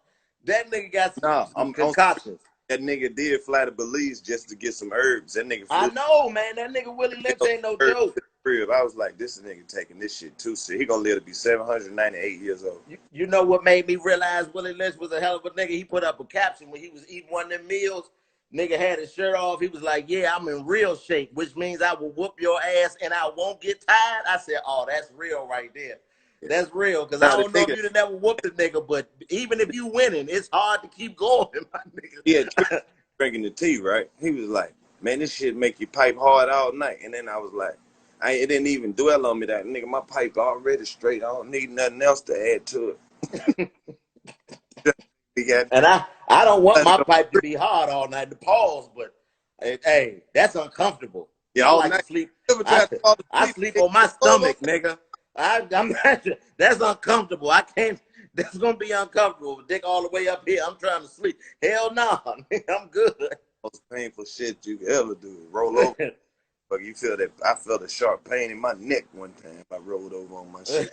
That nigga got some concoctions. That nigga did fly to Belize just to get some herbs. That nigga flew. I know, man. That nigga Willie Lynch ain't no joke. I was like, this nigga taking this shit too serious. He gonna live to be 798 years old. You know what made me realize Willie Lynch was a hell of a nigga? He put up a caption when he was eating one of them meals. Nigga had his shirt off. He was like, yeah, I'm in real shape, which means I will whoop your ass and I won't get tired. I said, oh, that's real right there. That's real, because I don't know if you'd never whooped a nigga, but even if you winning, it's hard to keep going, my nigga. Yeah, drinking the tea, right? He was like, man, this shit make you pipe hard all night. And then I was like, it didn't even dwell on me that, nigga, my pipe already straight. I don't need nothing else to add to it. And I don't want my pipe to be hard all night to pause, but hey, that's uncomfortable. Yeah, I like to sleep. I sleep on my stomach, nigga. I'm not sure. That's uncomfortable. I can't. That's gonna be uncomfortable. Dick all the way up here. I'm trying to sleep. Hell no, I'm good. Most painful shit you could ever do is roll over. But you feel that? I felt a sharp pain in my neck one time. I rolled over on my shit.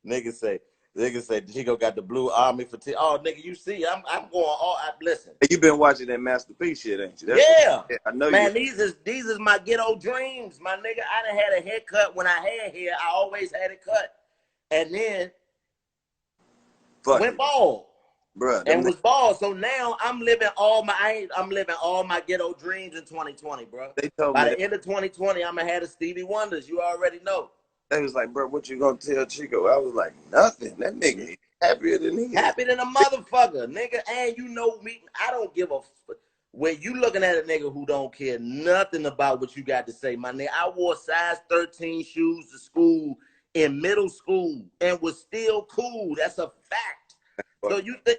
Nigga say Chico got the blue army for oh, nigga, you see, I'm going all. Listen. You been watching that Master P shit, ain't you? Yeah. I know. Man, these is my ghetto dreams, my nigga. I done had a haircut when I had hair. I always had it cut, and then went bald. Bruh, and was bald. So now I'm living all my ghetto dreams in 2020, bro. they told By me the that. end of 2020, I'm ahead of Stevie Wonders. You already know. They was like, bro, what you gonna tell Chico? I was like, nothing. That nigga is happier than he is. Happy than a motherfucker, nigga. And you know me, I don't give a when you looking at a nigga who don't care nothing about what you got to say, my nigga. I wore size 13 shoes to school in middle school and was still cool. That's a fact. So you think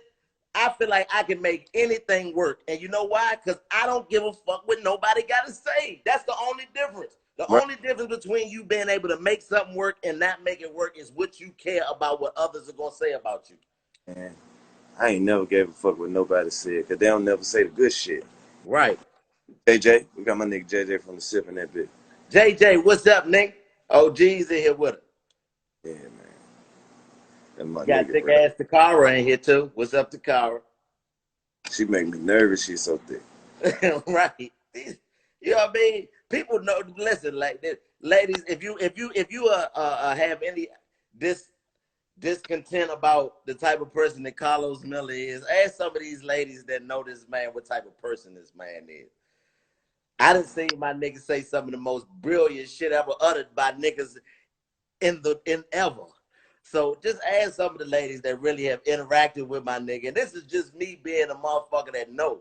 I feel like I can make anything work. And you know why? Because I don't give a fuck what nobody got to say. That's the only difference. The Right. only difference between you being able to make something work and not make it work is what you care about what others are going to say about you. Man, I ain't never gave a fuck what nobody said, because they don't never say the good shit. Right. JJ, we got my nigga JJ from the SIP in that bitch. JJ, what's up, Nick? OG's in here with us. Yeah, man. That's my Got nigga, thick bro. ass Takara in here too. What's up, Takara? She make me nervous. She's so thick. Right. You know what I mean? People know. Listen, like this, ladies. If you have any discontent about the type of person that Karlous Miller is, ask some of these ladies that know this man what type of person this man is. I done seen my niggas say some of the most brilliant shit ever uttered by niggas in ever. So just ask some of the ladies that really have interacted with my nigga. And this is just me being a motherfucker that know.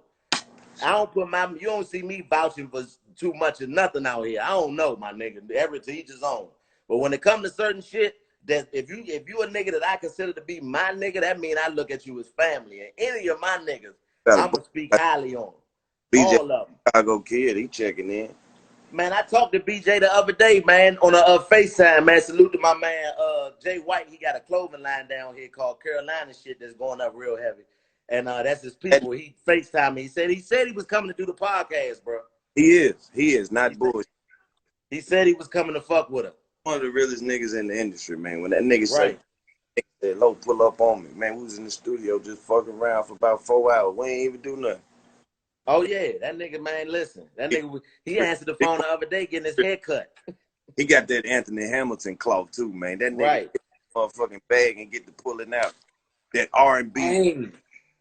You don't see me vouching for too much of nothing out here. I don't know, my nigga. Every to each his own. But when it comes to certain shit, that if you a nigga that I consider to be my nigga, that mean I look at you as family. And any of my niggas, I'ma speak highly on. BJ, All of them. Chicago kid, he checking in. Man, I talked to BJ the other day, man, on a FaceTime, man. Salute to my man, Jay White. He got a clothing line down here called Carolina shit that's going up real heavy. And that's his people. He FaceTimed me. He said he was coming to do the podcast, bro. He is, not bullshit. He said he was coming to fuck with him. One of the realest niggas in the industry, man. When that nigga Right. said, "Lo, pull up on me," man, we was in the studio just fucking around for about 4 hours. We ain't even do nothing. Oh yeah, that nigga, man, listen. That nigga, he answered the phone the other day getting his hair cut. He got that Anthony Hamilton cloth too, man. That nigga Right. get the motherfucking bag and get to pulling out that R&B Hey.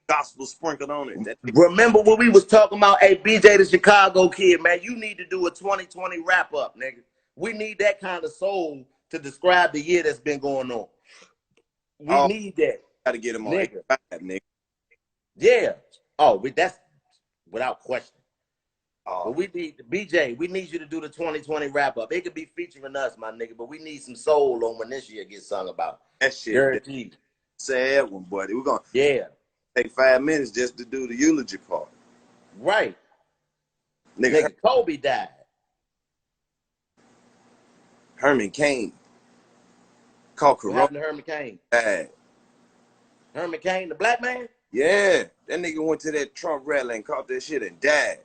gospel sprinkled on it. That Remember what we was talking about? Hey, BJ, the Chicago kid, man, you need to do a 2020 wrap up, nigga. We need that kind of soul to describe the year that's been going on. We need that. Got to get him on Nigga. 85, nigga. Yeah. Oh, that's without question. Oh, But we need BJ. We need you to do the 2020 wrap up. It could be featuring us, my nigga, but we need some soul on when this year gets sung about. that shit. Guaranteed. Sad one, buddy. We're gonna Yeah. take 5 minutes just to do the eulogy part. Right. Nigga, Nigga, Kobe died. Herman Cain caught What corona. happened to Herman Cain? Died. Herman Cain, the black man? Yeah, that nigga went to that Trump rally and caught that shit and died.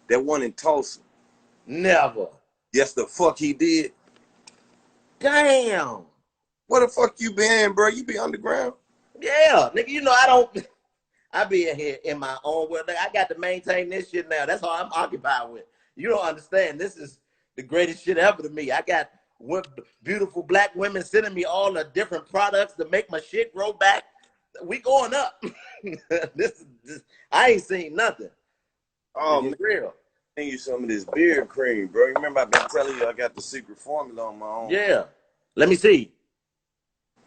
That one in Tulsa. Never. Yes, the fuck he did. Damn. Where the fuck you been, bro? You be underground? Yeah, nigga, you know I be in here in my own world. Like, I got to maintain this shit now. That's all I'm occupied with. You don't understand. This is the greatest shit ever to me. I got beautiful black women sending me all the different products to make my shit grow back. We going up. this I ain't seen nothing. Oh, It's real. man, you some of this beard cream, bro. You remember I've been telling you I got the secret formula on my own. Yeah. Let me see.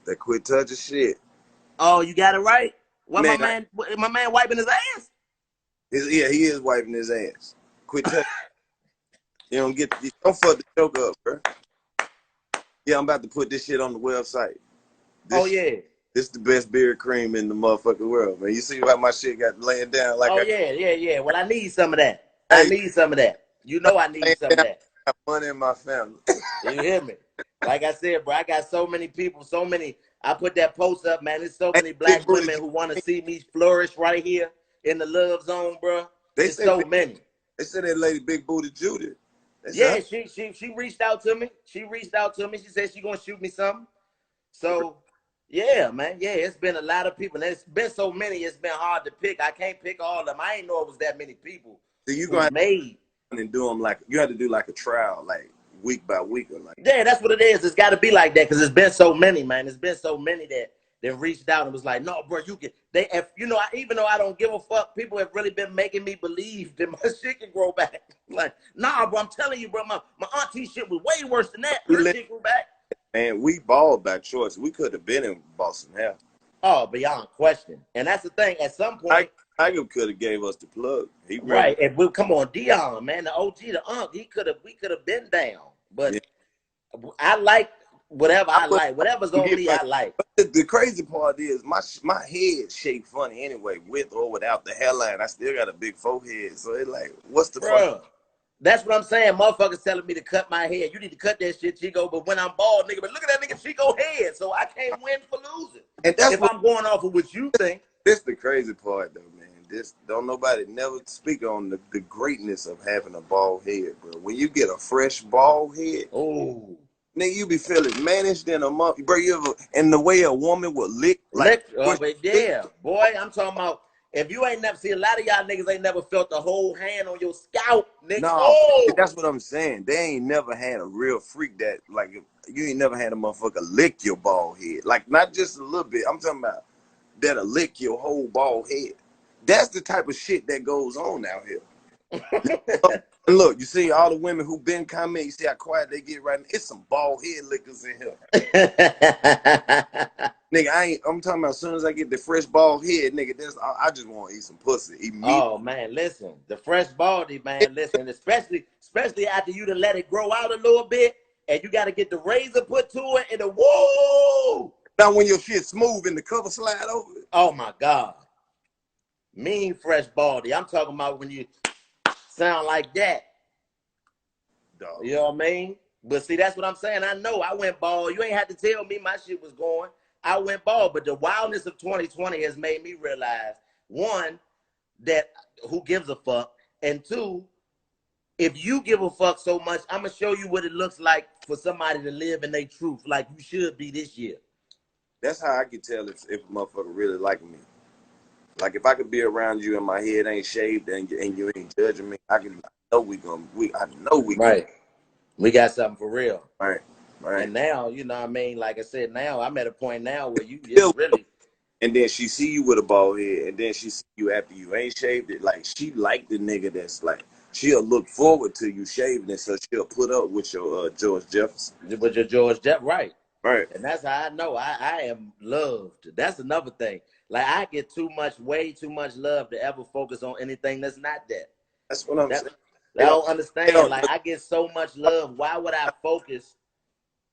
That quit touching shit. Oh, you got it right? What Man, my man wiping his ass? Yeah, he is wiping his ass. Quit touching. You don't fuck the joke up, bro. Yeah, I'm about to put this shit on the website. Yeah. This is the best beard cream in the motherfucking world, man. You see how my shit got laying down like yeah. Well, I need some of that. Hey. I need some of that. You know I need some of that. I got money in my family. You hear me? Like I said, bro, I got so many people, I put that post up, man. There's so many black women who want to see me flourish right here in the love zone, bro. There's so many. They said that lady Big Booty Judy. Yeah, she reached out to me. She said she gonna shoot me something. So yeah, man. Yeah, it's been a lot of people. There's been so many, it's been hard to pick. I can't pick all of them. I ain't know it was that many people. So you gonna made and do them like you had to do like a trial, like week by week or like. Yeah, that's what it is. It's got to be like that because it's been so many, man. It's been so many that then reached out and was like, no, bro, you can. They, if, you know, even though I don't give a fuck, people have really been making me believe that my shit can grow back. Like, nah, bro, I'm telling you, bro, my auntie shit was way worse than that. Her shit grew back. And we balled by choice. We could have been in Boston Hell. Oh, beyond question. And that's the thing. At some point, Tiger could have gave us the plug. He right. And we come on, Dion, man, the OG, the Unk. We could have been down. But yeah. I like whatever I like. Whatever's on me, I like. But the crazy part is my head shaped funny anyway, with or without the hairline. I still got a big forehead. So it's like, what's the fuck? That's what I'm saying. Motherfuckers telling me to cut my hair. You need to cut that shit, Chico. But when I'm bald, nigga, but look at that nigga Chico head. So I can't win for losing. And that's if I'm going off of what you think. This the crazy part, though, man. This don't nobody never speak on the greatness of having a bald head, bro. When you get a fresh bald head, oh, nigga, you be feeling managed in a month, bro. You ever, and the way a woman would lick, like, boy, I'm talking about. If you ain't never see, a lot of y'all niggas ain't never felt the whole hand on your scalp, nigga. No, that's what I'm saying. They ain't never had a real freak that, like, you ain't never had a motherfucker lick your bald head. Like, not just a little bit. I'm talking about that'll lick your whole bald head. That's the type of shit that goes on out here. Look, you see all the women who been commenting, you see how quiet they get right now? It's some bald head lickers in here. Nigga, I'm talking about as soon as I get the fresh bald head, nigga, I just want to eat some pussy immediately. Oh, man, listen. The fresh baldy, man, listen. Especially after you to let it grow out a little bit, and you got to get the razor put to it, and the whoa! Now when your shit smooth and the cover slide over it. Oh, my God. Mean fresh baldy. I'm talking about when you sound like that. Dog. You know what I mean? But see, that's what I'm saying. I know I went bald. You ain't had to tell me my shit was going. I went bald. But the wildness of 2020 has made me realize, one, that who gives a fuck? And two, if you give a fuck so much, I'm going to show you what it looks like for somebody to live in their truth like you should be this year. That's how I can tell if a motherfucker really like me. Like, if I could be around you and my head ain't shaved and you ain't judging me, I know we right. We got something for real. Right. And now, you know what I mean? Like I said, now I'm at a point now where you just really. And then she see you with a bald head, and then she see you after you ain't shaved it. Like, she like the nigga that's like, she'll look forward to you shaving it, so she'll put up with your George Jefferson. With your George Jefferson, right. Right. And that's how I know I am loved. That's another thing. Like, I get way too much love to ever focus on anything that's not that. That's what I'm saying. I don't understand. Like, I get so much love. Why would I focus?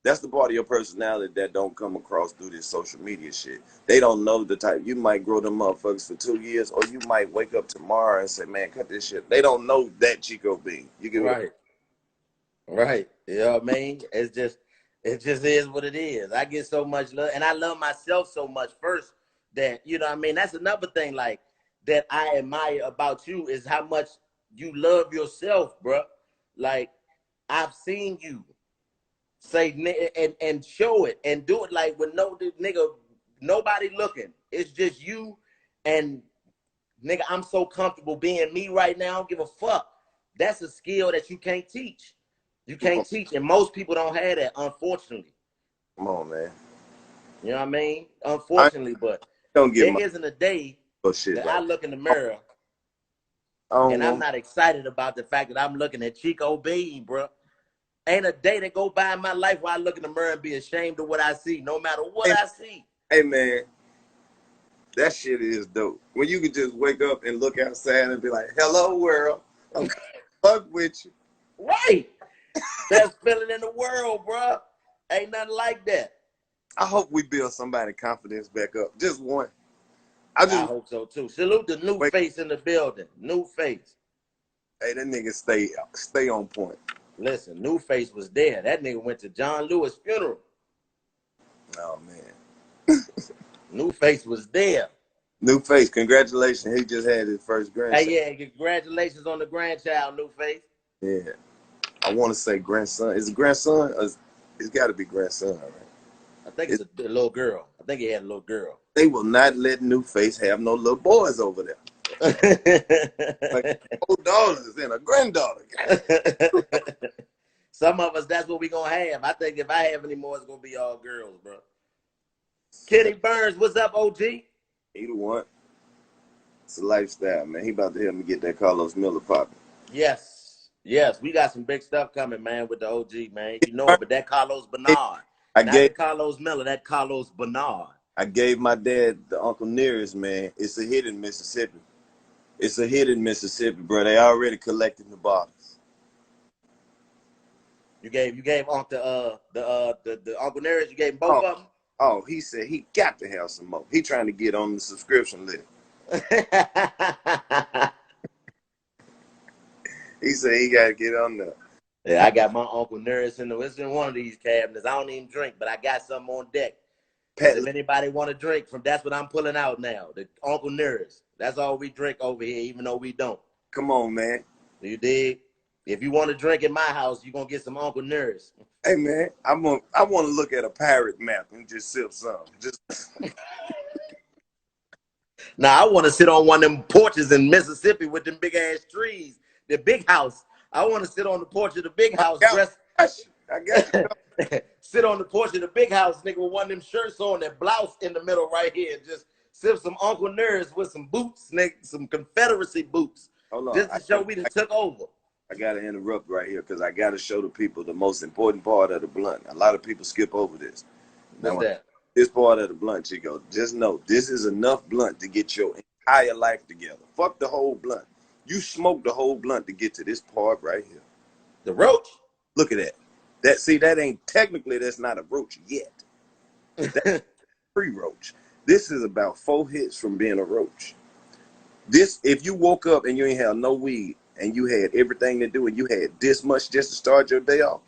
That's the part of your personality that don't come across through this social media shit. They don't know the type. You might grow them motherfuckers for 2 years, or you might wake up tomorrow and say, man, cut this shit. They don't know that Chico being. You get right. Right. You know what I mean? It just is what it is. I get so much love, and I love myself so much first that, you know what I mean? That's another thing, like, that I admire about you is how much you love yourself, bro. Like, I've seen you say and show it and do it like with nobody looking. It's just you and nigga, I'm so comfortable being me right now. I don't give a fuck. That's a skill that you can't teach. You can't teach, and most people don't have that, unfortunately. Come on, man. You know what I mean? Unfortunately, but there isn't a day that I look in the mirror and I'm not excited about the fact that I'm looking at Chico Bean, bro. Ain't a day that go by in my life where I look in the mirror and be ashamed of what I see, no matter what I see. Hey, man, that shit is dope. When you can just wake up and look outside and be like, hello, world. I'm fuck with you. Right. Best feeling in the world, bro. Ain't nothing like that. I hope we build somebody's confidence back up. Just one. I hope so, too. Salute the new face in the building. New face. Hey, that nigga stay on point. Listen, New Face was there. That nigga went to John Lewis' funeral. Oh, man. New Face was there. New Face, congratulations. He just had his first grandson. Hey, yeah, congratulations on the grandchild, New Face. Yeah. I want to say grandson. Is it grandson? It's got to be grandson, right? I think it's a little girl. I think he had a little girl. They will not let New Face have no little boys over there. Like old daughters and a granddaughter. Some of us, that's what we gonna have. I think if I have any more, it's gonna be all girls, bro. Kenny Burns, what's up, OG? He the one. It's a lifestyle, man. He about to help me get that Karlous Miller popping. Yes. Yes, we got some big stuff coming, man, with the OG, man. You know it, but that Carlos Bernard. Not the Carlos Miller, that Carlos Bernard. I gave my dad the Uncle Nearest, man. It's a hit in Mississippi. It's a hit in Mississippi, bro. They already collecting the bottles. You gave Uncle the Uncle Nearest, you gave him both of them? Oh, he said he got to have some more. He trying to get on the subscription list. He said he got to get on there. Yeah, I got my Uncle Nearest it's in one of these cabinets. I don't even drink, but I got something on deck. If anybody want to drink from, that's what I'm pulling out now. The Uncle Nearest. That's all we drink over here, even though we don't. Come on, man. You dig? If you want to drink in my house, you're gonna get some Uncle Nearest. Hey man, I want to look at a pirate map and just sip some. Just now I want to sit on one of them porches in Mississippi with them big ass trees. The big house. I want to sit on the porch of the big house. I got you. Sit on the porch of the big house, nigga, with one of them shirts on, that blouse in the middle right here, and just sip some Uncle Nearest with some boots, nigga, some Confederacy boots. Hold on. Just to show we done took over. I got to interrupt right here because I got to show the people the most important part of the blunt. A lot of people skip over this. What's that? This part of the blunt, Chico, just know this is enough blunt to get your entire life together. Fuck the whole blunt. You smoke the whole blunt to get to this part right here. The roach? Look at that. That ain't technically, that's not a roach yet. That's pre-roach. This is about 4 hits from being a roach. This, if you woke up and you ain't had no weed and you had everything to do and you had this much just to start your day off,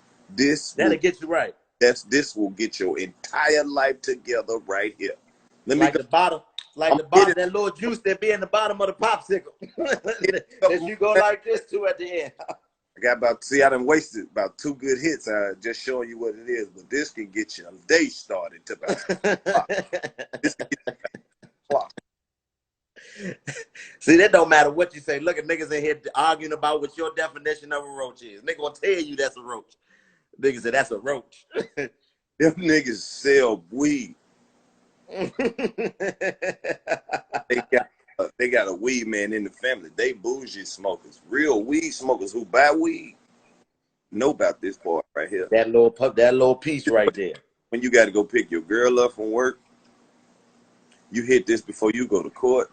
that'll get you right. This will get your entire life together right here. The bottom, that little juice that be in the bottom of the popsicle. That you go like this to at the end. I got I done wasted about 2 good hits. Just showing you what it is, but this can get your day started to about this can get you clock. See, that don't matter what you say. Look at niggas in here arguing about what your definition of a roach is. Nigga gonna tell you that's a roach. Niggas say that's a roach. Them niggas sell weed. They got a weed man in the family. They bougie smokers. Real weed smokers who buy weed know about this part right here. That little piece right there. When you got to go pick your girl up from work, you hit this before you go to court.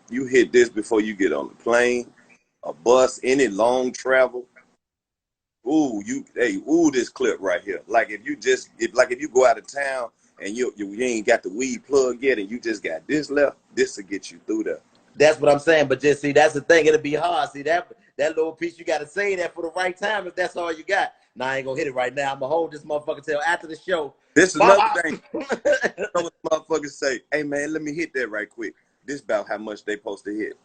You hit this before you get on the plane, a bus, any long travel. Ooh, this clip right here. Like if you go out of town and you ain't got the weed plug yet and you just got this left, this will get you through there. That's what I'm saying. But just see, that's the thing. It'll be hard. See, that little piece, you got to say that for the right time if that's all you got. Now, I ain't going to hit it right now. I'm going to hold this motherfucker till after the show. This is another thing. You know what motherfuckers say? Hey, man, let me hit that right quick. This about how much they supposed to hit.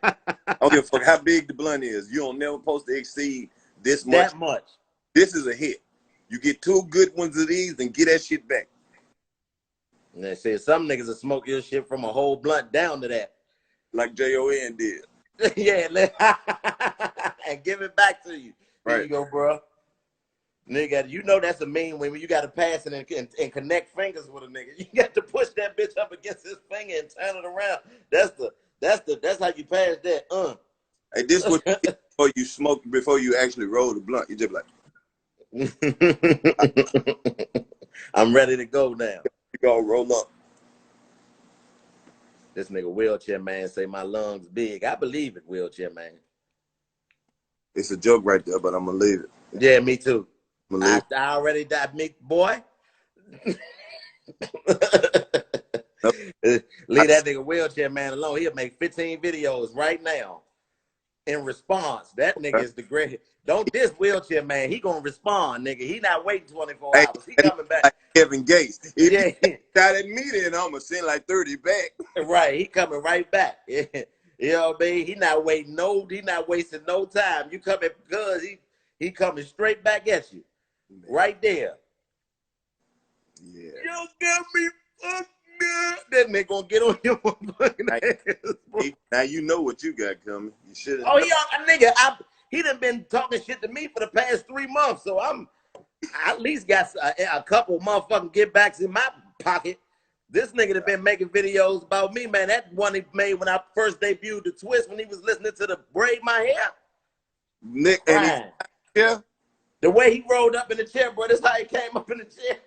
I don't give a fuck how big the blunt is. You don't never supposed to exceed this much. That much. This is a hit. You get 2 good ones of these and get that shit back. And they say some niggas will smoke your shit from a whole blunt down to that. Like Jon did. Yeah, and give it back to you. There Right. you go, bro. Nigga, you know that's a mean when you got to pass it and connect fingers with a nigga. You got to push that bitch up against his finger and turn it around. That's how you pass that. Hey, this what you get before you smoke, before you actually roll the blunt. You just like, I'm ready to go now. you go roll up. This nigga wheelchair man say my lungs big. I believe it, wheelchair man. It's a joke right there, but I'm gonna leave it. Yeah, me too. I already died, me boy. Leave that nigga wheelchair man alone. He'll make 15 videos right now in response. That nigga is the greatest. Don't diss wheelchair man. He gonna respond, nigga. He not waiting 24 hours. He coming back. Like Kevin Gates. If Yeah. you got at me, then I'm gonna send like 30 back. Right. He coming right back. You know what I mean? He not waiting. He not wasting no time. You coming because he coming straight back at you. Man. Right there. Yeah. You got me fucked up. That nigga gonna get on your fucking ass. Now you know what you got coming. You should have. Oh, he done been talking shit to me for the past 3 months, so I at least got a couple motherfucking get backs in my pocket. This nigga that been making videos about me, man. That one he made when I first debuted the Twist when he was listening to the Braid My Hair. Nick, and he's yeah. The way he rolled up in the chair, bro, that's how he came up in the chair.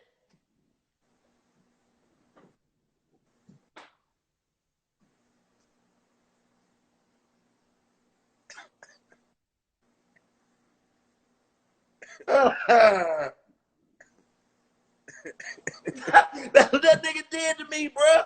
That's what that nigga did to me, bro.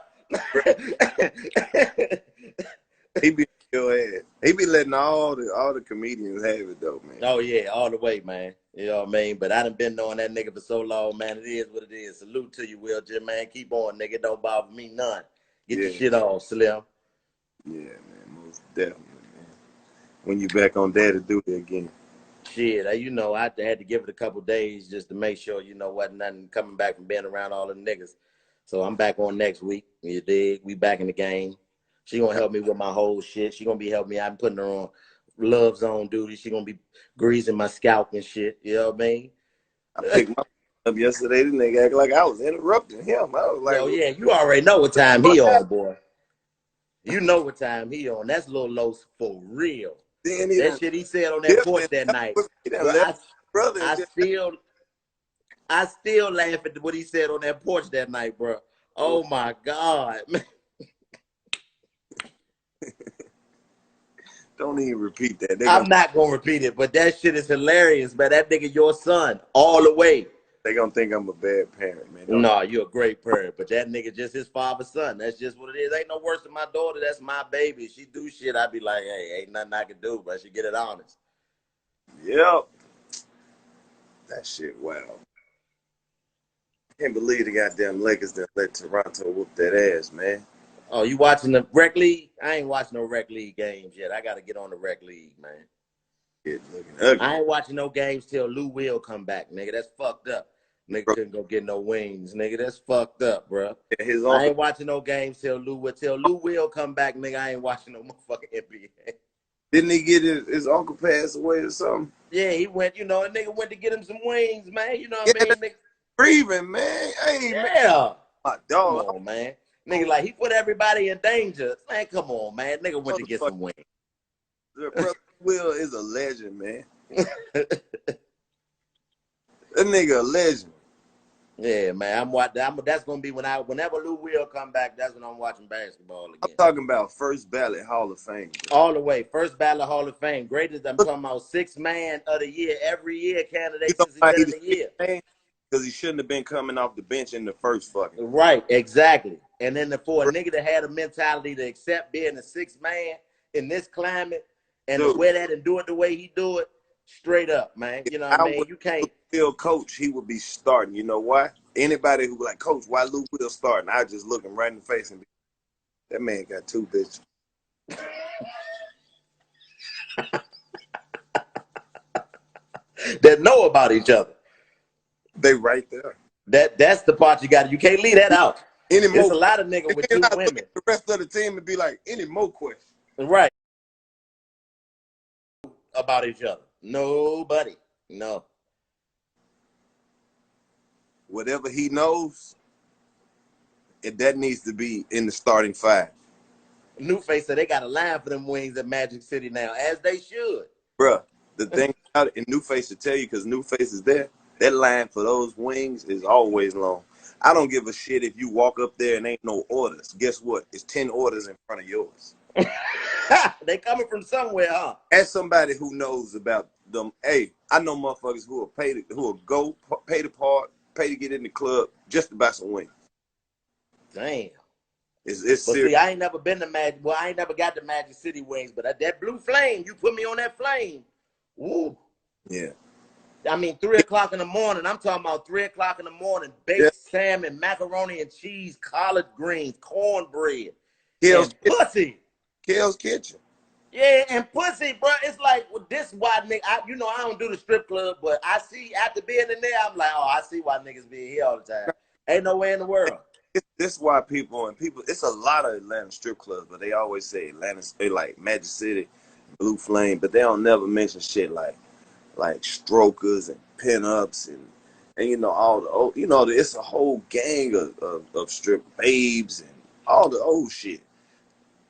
He be your ass. He be letting all the comedians have it though, man. Oh yeah, all the way, man. You know what I mean? But I done been knowing that nigga for so long, man. It is what it is. Salute to you, Will Jim, man. Keep on, nigga. Don't bother me none. Get your shit off, Slim. Yeah, man. Most definitely, man. When you back on Daddy Duty again. Shit, you know, I had to give it a couple days just to make sure, you know, wasn't nothing coming back from being around all the niggas. So I'm back on next week. You dig? We back in the game. She gonna help me with my whole shit. She gonna be helping me. I'm putting her on Love Zone duty. She gonna be greasing my scalp and shit. You know what I mean? I picked my up yesterday. This nigga act like I was interrupting him. I was like, yo, yeah, you already know what time he on, boy. You know what time he on. That's Lil Los for real. That shit he said on that porch that night. I still laugh at what he said on that porch that night, bro. Oh my God, man. Don't even repeat that. I'm not gonna repeat it, but that shit is hilarious, man. That nigga your son all the way. They gonna think I'm a bad parent, man. No, you're a great parent, but that nigga just his father's son. That's just what it is. Ain't no worse than my daughter. That's my baby. She do shit, I be like, hey, ain't nothing I can do, but she get it honest. Yep. That shit, wow. Can't believe the goddamn Lakers that let Toronto whoop that ass, man. Oh, you watching the rec league? I ain't watching no rec league games yet. I gotta get on the rec league, man. Looking ugly. I ain't watching no games till Lou Will come back, nigga. That's fucked up. Nigga couldn't go get no wings, nigga. That's fucked up, bro. Yeah, I ain't watching no games till Lou Will come back, nigga. I ain't watching no motherfucking NBA. Didn't he get his uncle pass away or something? Yeah, he went, you know, a nigga went to get him some wings, man. You know what I mean? Nigga. Grieving, man. Hey, yeah. My dog. Come on, man. Nigga, like, he put everybody in danger. Man, come on, man. Nigga went to get some wings. Brother Will is a legend, man. That nigga a legend. Yeah, man. That's gonna be whenever Lou Will come back. That's when I'm watching basketball again. I'm talking about first ballot Hall of Fame. Bro. All the way, first ballot Hall of Fame. Greatest. I'm talking about 6th man of the year every year. Candidate since he's been in the year. Because he shouldn't have been coming off the bench in the first fucking. Right, exactly. And then for a nigga that had a mentality to accept being a 6th man in this climate and to wear that and do it the way he do it, straight up, man. You know what I mean? You can't. Still coach, he would be starting. You know why? Anybody who like, coach, why Lou Will starting? I just look him right in the face and be, that man got 2 bitches. That know about each other. They right there. That's the part you got. You can't leave that out. There's a lot of niggas with 2 women. The rest of the team would be like, any more questions? Right. About each other. Nobody. No. Whatever he knows, that needs to be in the starting 5. New Face said they got a line for them wings at Magic City now, as they should. Bruh, the thing about it, and New Face should tell you, because New Face is there, that line for those wings is always long. I don't give a shit if you walk up there and ain't no orders. Guess what? It's 10 orders in front of yours. They coming from somewhere, huh? As somebody who knows about them, hey, I know motherfuckers who will go pay the part, pay to get in the club just to buy some wings. Damn. It's but serious. See, I ain't never been to Magic. Well, I ain't never got the Magic City wings, but that blue flame, you put me on that flame. Woo. Yeah. I mean, 3 o'clock in the morning. I'm talking about 3 o'clock in the morning. Baked salmon, macaroni and cheese, collard greens, cornbread, and pussy. Kale's Kitchen. Yeah, and pussy, bro. It's like, well, this why nigga. I don't do the strip club, but I see after being in there, I'm like, oh, I see why niggas be here all the time. Ain't no way in the world. This is why people. It's a lot of Atlanta strip clubs, but they always say Atlanta, they like Magic City, Blue Flame, but they don't never mention shit like strokers and pinups And all the old, it's a whole gang of strip babes and all the old shit.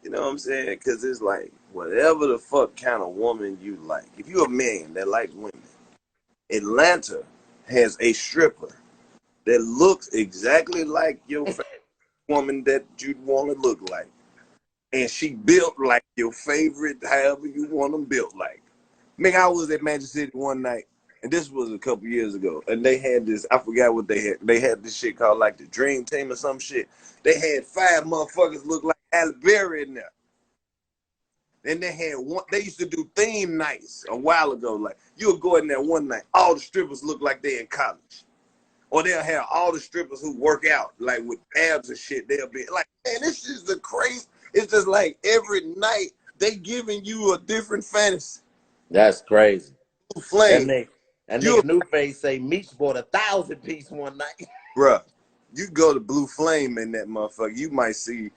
You know what I'm saying? Because it's like whatever the fuck kind of woman you like. If you're a man that like women, Atlanta has a stripper that looks exactly like your favorite woman that you'd want to look like, and she built like your favorite, however you want them built like. Man, I was at Magic City one night, and this was a couple years ago, and they had this, I forgot what they had. They had this shit called like the Dream Team or some shit. They had 5 motherfuckers look like Halle Berry in there. And they had one, they used to do theme nights a while ago. Like, you'll go in there one night, all the strippers look like they're in college. Or they'll have all the strippers who work out, like with abs and shit. They'll be like, man, this is the crazy. It's just like every night they giving you a different fantasy. That's crazy. Flame. That nigga New Face say Meech bought 1,000-piece one night. Bruh, you go to Blue Flame in that motherfucker, you might see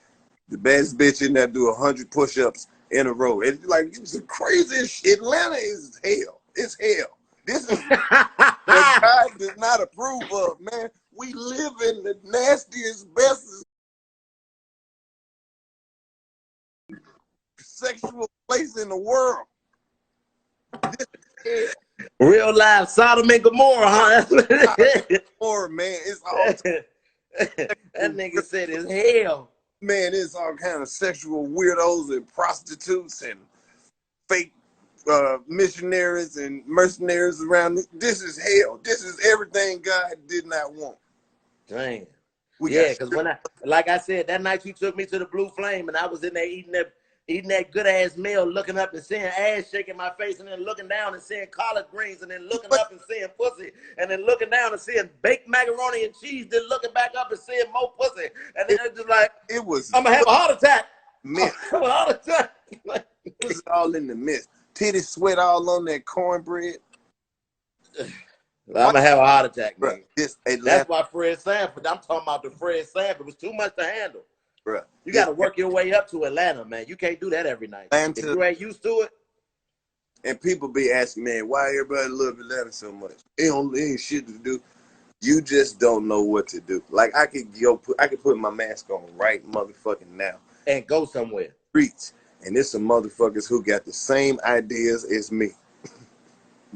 the best bitch in there do 100 push-ups in a row. It's like, it's the craziest shit. Atlanta is hell. It's hell. This is what God does not approve of, man. We live in the nastiest, best sexual place in the world. This is hell. Real life Sodom and Gomorrah, huh? Or man, it's all that nigga said it's hell. Man, it's all kind of sexual weirdos and prostitutes and fake missionaries and mercenaries around. This is hell. This is everything God did not want. Damn. Yeah, because like I said, that night you took me to the Blue Flame, and I was in there eating that good ass meal, looking up and seeing ass shaking my face, and then looking down and seeing collard greens, and then looking up and seeing pussy, and then looking down and seeing baked macaroni and cheese, then looking back up and seeing more pussy, and then it's just like, I'm gonna have a heart attack. Mist. I'm gonna have a heart attack. It was all in the mist. Titty sweat all on that cornbread. I'm gonna have a heart attack, man. That's why Fred Sanford. I'm talking about the Fred Sanford. It was too much to handle. Bruh, you got to work your way up to Atlanta, man. You can't do that every night. If you ain't used to it. And people be asking, man, why everybody love Atlanta so much? It ain't shit to do. You just don't know what to do. Like, I could put my mask on right motherfucking now and go somewhere. Streets, and there's some motherfuckers who got the same ideas as me,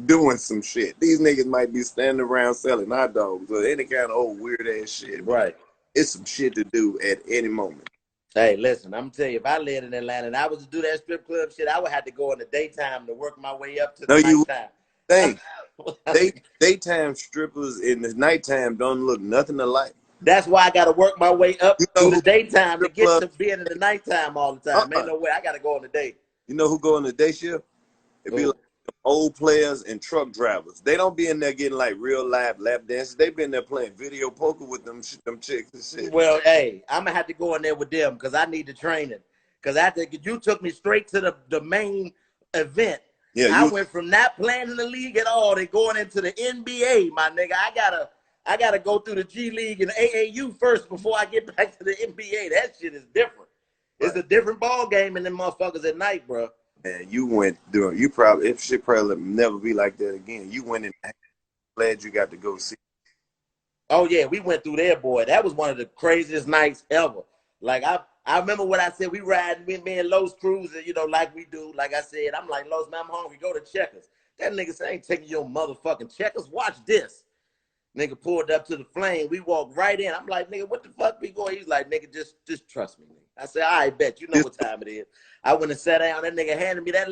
doing some shit. These niggas might be standing around selling hot dogs or any kind of old weird ass shit. Right. It's some shit to do at any moment. Hey, listen, I'm telling you, if I lived in Atlanta and I was to do that strip club shit, I would have to go in the daytime to work my way up to the nighttime. Daytime strippers in the nighttime don't look nothing alike. That's why I got to work my way up to the daytime to get to being in the nighttime all the time. Ain't no way. I got to go on the day. You know who go on the day shift? It be like old players and truck drivers. They don't be in there getting like real live lap dances. They be in there playing video poker with them chicks and shit. Well, hey, I'm gonna have to go in there with them because I need the training. Because you took me straight to the main event. Yeah, I went from not playing in the league at all to going into the NBA, my nigga. I gotta go through the G League and AAU first before I get back to the NBA. That shit is different. Right. It's a different ball game in them motherfuckers at night, bro. And you went through. It should probably never be like that again. You went in. Glad you got to go see. Oh yeah, we went through there, boy. That was one of the craziest nights ever. Like I remember what I said. We riding with me and Los cruising, like we do. Like I said, I'm like, Los, man, I'm hungry. Go to Checkers. That nigga said, I ain't taking your motherfucking Checkers. Watch this. Nigga pulled up to the Flame. We walked right in. I'm like, nigga, what the fuck we going? He's like, nigga, just trust me, nigga. I said, all right, bet. You know what time it is. I went and sat down. That nigga handed me that.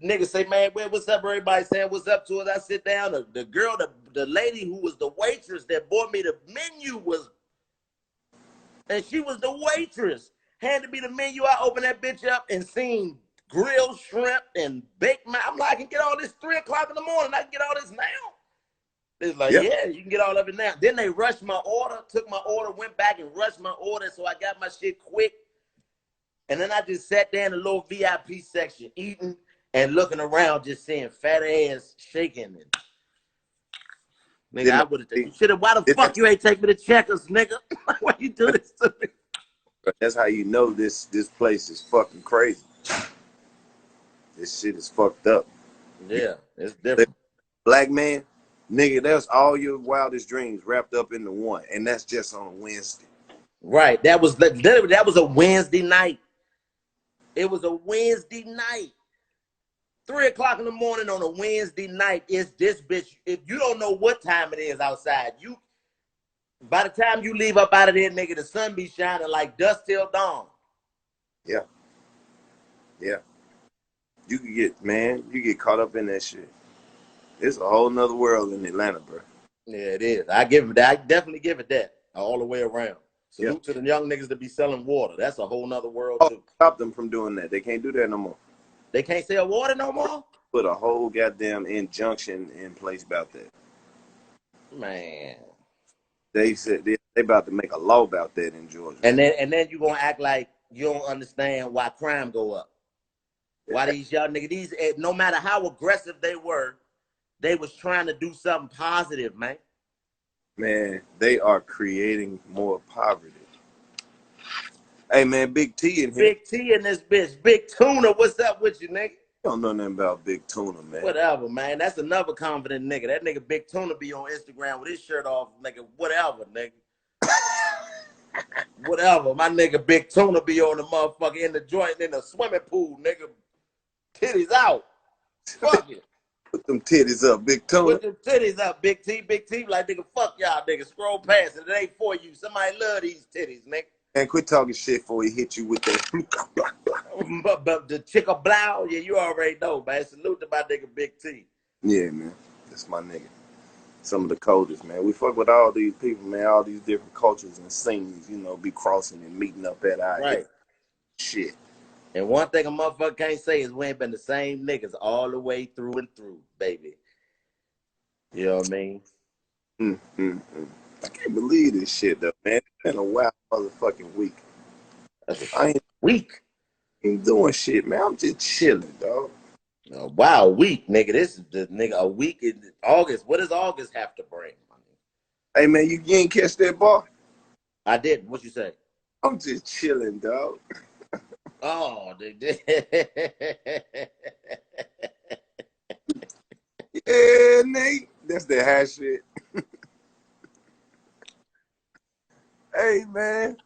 Nigga say, man, what's up? Everybody saying what's up to us. I sit down. The girl, the lady who was the waitress that bought me the menu and she was the waitress. Handed me the menu. I opened that bitch up and seen grilled shrimp and baked. I'm like, I can get all this 3 o'clock in the morning. I can get all this now. It's like, yeah, you can get all of it now. Then they rushed my order, took my order, went back and rushed my order, so I got my shit quick. And then I just sat there in the little VIP section eating and looking around, just seeing fat ass shaking. And, nigga, I would have. Why the fuck you ain't take me to Checkers, nigga? Why you do this to me? That's how you know this place is fucking crazy. This shit is fucked up. Yeah, it's different. Black man, Nigga, that's all your wildest dreams wrapped up into one, and that's just on a Wednesday. Right. That was a Wednesday night. It was a Wednesday night. 3 o'clock in the morning on a Wednesday night is this bitch. If you don't know what time it is outside, by the time you leave up out of there, nigga, the sun be shining like dust till dawn. Yeah. Yeah. You get caught up in that shit. It's a whole nother world in Atlanta, bro. Yeah, it is. I definitely give it that all the way around. Salute to the young niggas that be selling water. That's a whole nother world too. Stop them from doing that. They can't do that no more. They can't sell water no more? Put a whole goddamn injunction in place about that. Man. They said they about to make a law about that in Georgia. And then you gonna act like you don't understand why crime go up. Why these young niggas, no matter how aggressive they were, they was trying to do something positive, man. Man, they are creating more poverty. Hey, man, Big T in here. Big T in this bitch. Big Tuna, what's up with you, nigga? You don't know nothing about Big Tuna, man. Whatever, man. That's another confident nigga. That nigga Big Tuna be on Instagram with his shirt off, nigga. Whatever, nigga. Whatever. My nigga Big Tuna be on the motherfucker in the joint in the swimming pool, nigga. Titties out. Fuck it. Put them titties up, Big Tuna. Put them titties up, Big T. Big T like, nigga, fuck y'all, nigga. Scroll past it. It ain't for you. Somebody love these titties, nigga. And quit talking shit before he hit you with that. But the Chico blow, yeah, you already know, man. Salute to my nigga Big T. Yeah, man. That's my nigga. Some of the coldest, man. We fuck with all these people, man. All these different cultures and scenes, you know, be crossing and meeting up at our right. Shit. And one thing a motherfucker can't say is we ain't been the same niggas all the way through and through, baby. You know what I mean? I can't believe this shit, though, man. It's been a wild motherfucking week. I ain't doing shit, man. I'm just chilling, dog. A wild week, nigga. This is the nigga a week in August. What does August have to bring? Hey, man, you ain't catch that bar? I didn't. What you say? I'm just chilling, dog. Oh, yeah, Nate. That's the hash shit. Hey, man.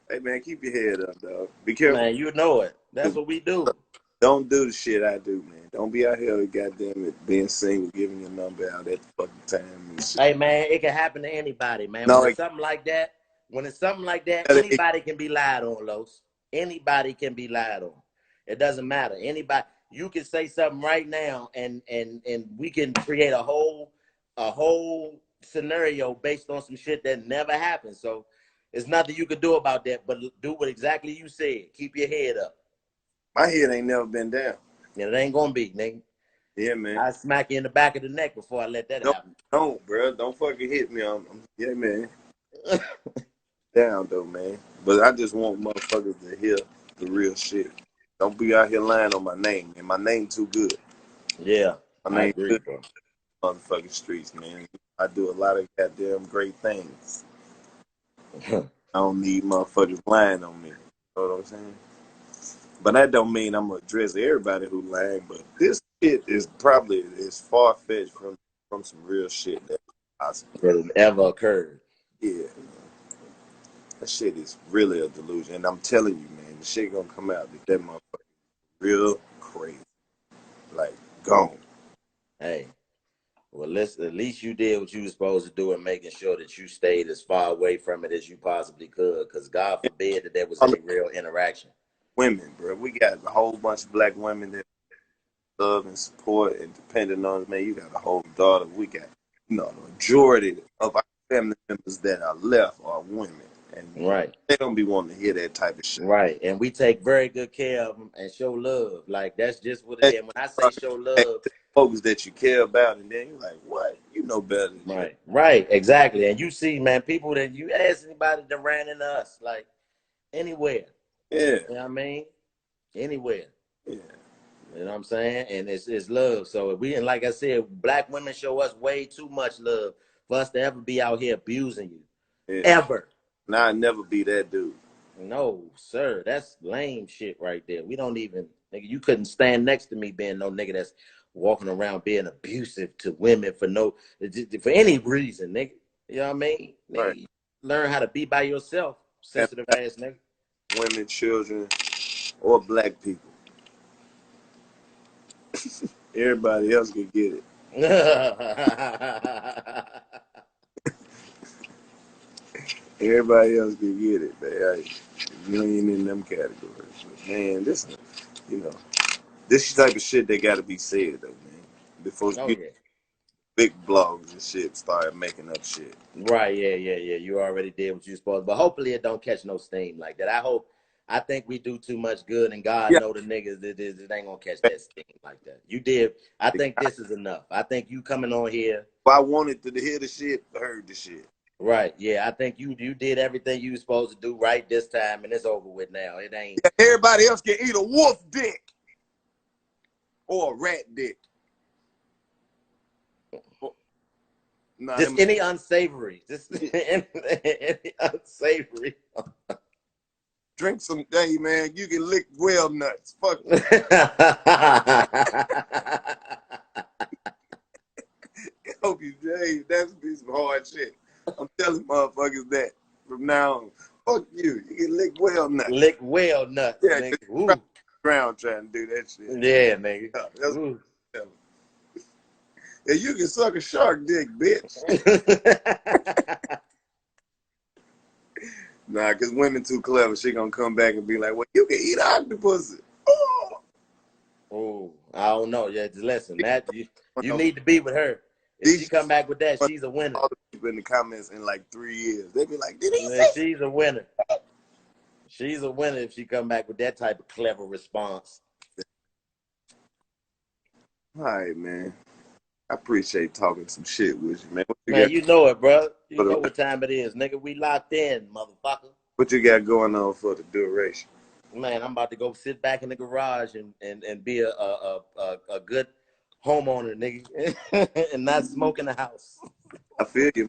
Hey, man, keep your head up, dog. Be careful. Man, you know it. That's what we do. Don't do the shit I do, man. Don't be out here, goddamn it, being single, giving your number out at the fucking time and shit. Hey, man, it can happen to anybody, man. No, when it's something like that, anybody can be lied on, Los. Anybody can be lied on. It doesn't matter. Anybody, you can say something right now, and we can create a whole scenario based on some shit that never happened. So there's nothing you could do about that, but do what exactly you said. Keep your head up. My head ain't never been down. Yeah, it ain't gonna be, nigga. Yeah, man. I smack you in the back of the neck before I let that happen. Don't, bro. Don't fucking hit me. Yeah, man. Down, though, man. But I just want motherfuckers to hear the real shit. Don't be out here lying on my name, and my name too good. Yeah, I agree, good bro. Motherfucking streets, man. I do a lot of goddamn great things. I don't need motherfuckers lying on me. You know what I'm saying? But that don't mean I'm gonna address everybody who lying. But this shit is probably as far fetched from some real shit that's possible. That ever occurred. Yeah. That shit is really a delusion. And I'm telling you, man, the shit gonna come out that motherfucker real crazy. Like, gone. Hey, well, at least you did what you were supposed to do in making sure that you stayed as far away from it as you possibly could. Because God forbid that there was any real interaction. Women, bro. We got a whole bunch of black women that love and support and depending on us, man. You got a whole daughter. We got, the majority of our family members that are left are women. And right. They don't be wanting to hear that type of shit. Right. And we take very good care of them and show love. Like, that's just what it is. When I say show love, folks that you care about, and then you're like, what? You know better than right. You. Right. Exactly. And you see, man, people that you ask anybody that ran into us, like, anywhere. Yeah. You know what I mean? Anywhere. Yeah. You know what I'm saying? And it's love. So if we, and like I said, black women show us way too much love for us to ever be out here abusing you. Yeah. Ever. Nah, I'd never be that dude. No, sir. That's lame shit right there. We don't even, nigga, you couldn't stand next to me being no nigga that's walking around being abusive to women for any reason, nigga. You know what I mean? Right. Nigga, learn how to be by yourself, And sensitive ass nigga. women, children, or black people. Everybody else can get it. Everybody else can get it, man. You ain't in them categories. But man, this, you know, this type of shit they gotta be said though, man. Before Oh yeah. big blogs and shit start making up shit. Right, yeah. You already did what you supposed to, but hopefully it don't catch no steam like that. I think we do too much good, and God Yeah. know the niggas that it ain't gonna catch that steam like that. You did. I think this is enough. I think you coming on here. If I wanted to hear the shit, I heard the shit. Right, yeah. I think you did everything you was supposed to do right this time, and it's over with now. It ain't. Yeah, everybody else can eat a wolf dick or a rat dick. Nah, Just any unsavory. Just any unsavory. drink some day, man. You can lick whale nuts. Fuck. Hope you, Jay. That's be some hard shit. I'm telling motherfuckers that from now on. Fuck you. You can lick whale nuts. Lick whale nuts, Yeah, nigga. just Ooh. ground trying to do that shit. Yeah, nigga. Yeah, that's Ooh. Yeah, you can suck a shark dick, bitch. Nah, because women too clever. She gonna come back and be like, well, you can eat octopus. Oh. Oh, I don't know. Yeah, just listen, Matt. You need to be with her. If she come back with that, she's a winner. All the people in the comments in like 3 years, they be like, did he say? She's a winner. She's a winner if she come back with that type of clever response. All right, man. I appreciate talking some shit with you, man. Man, you know it, bro. You know what time it is, nigga. We locked in, motherfucker. What you got going on for the duration? Man, I'm about to go sit back in the garage and be a good homeowner, nigga, and not smoke in the house. I feel you.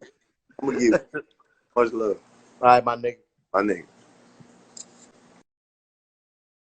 I'm gonna give you much love. All right, my nigga. My nigga.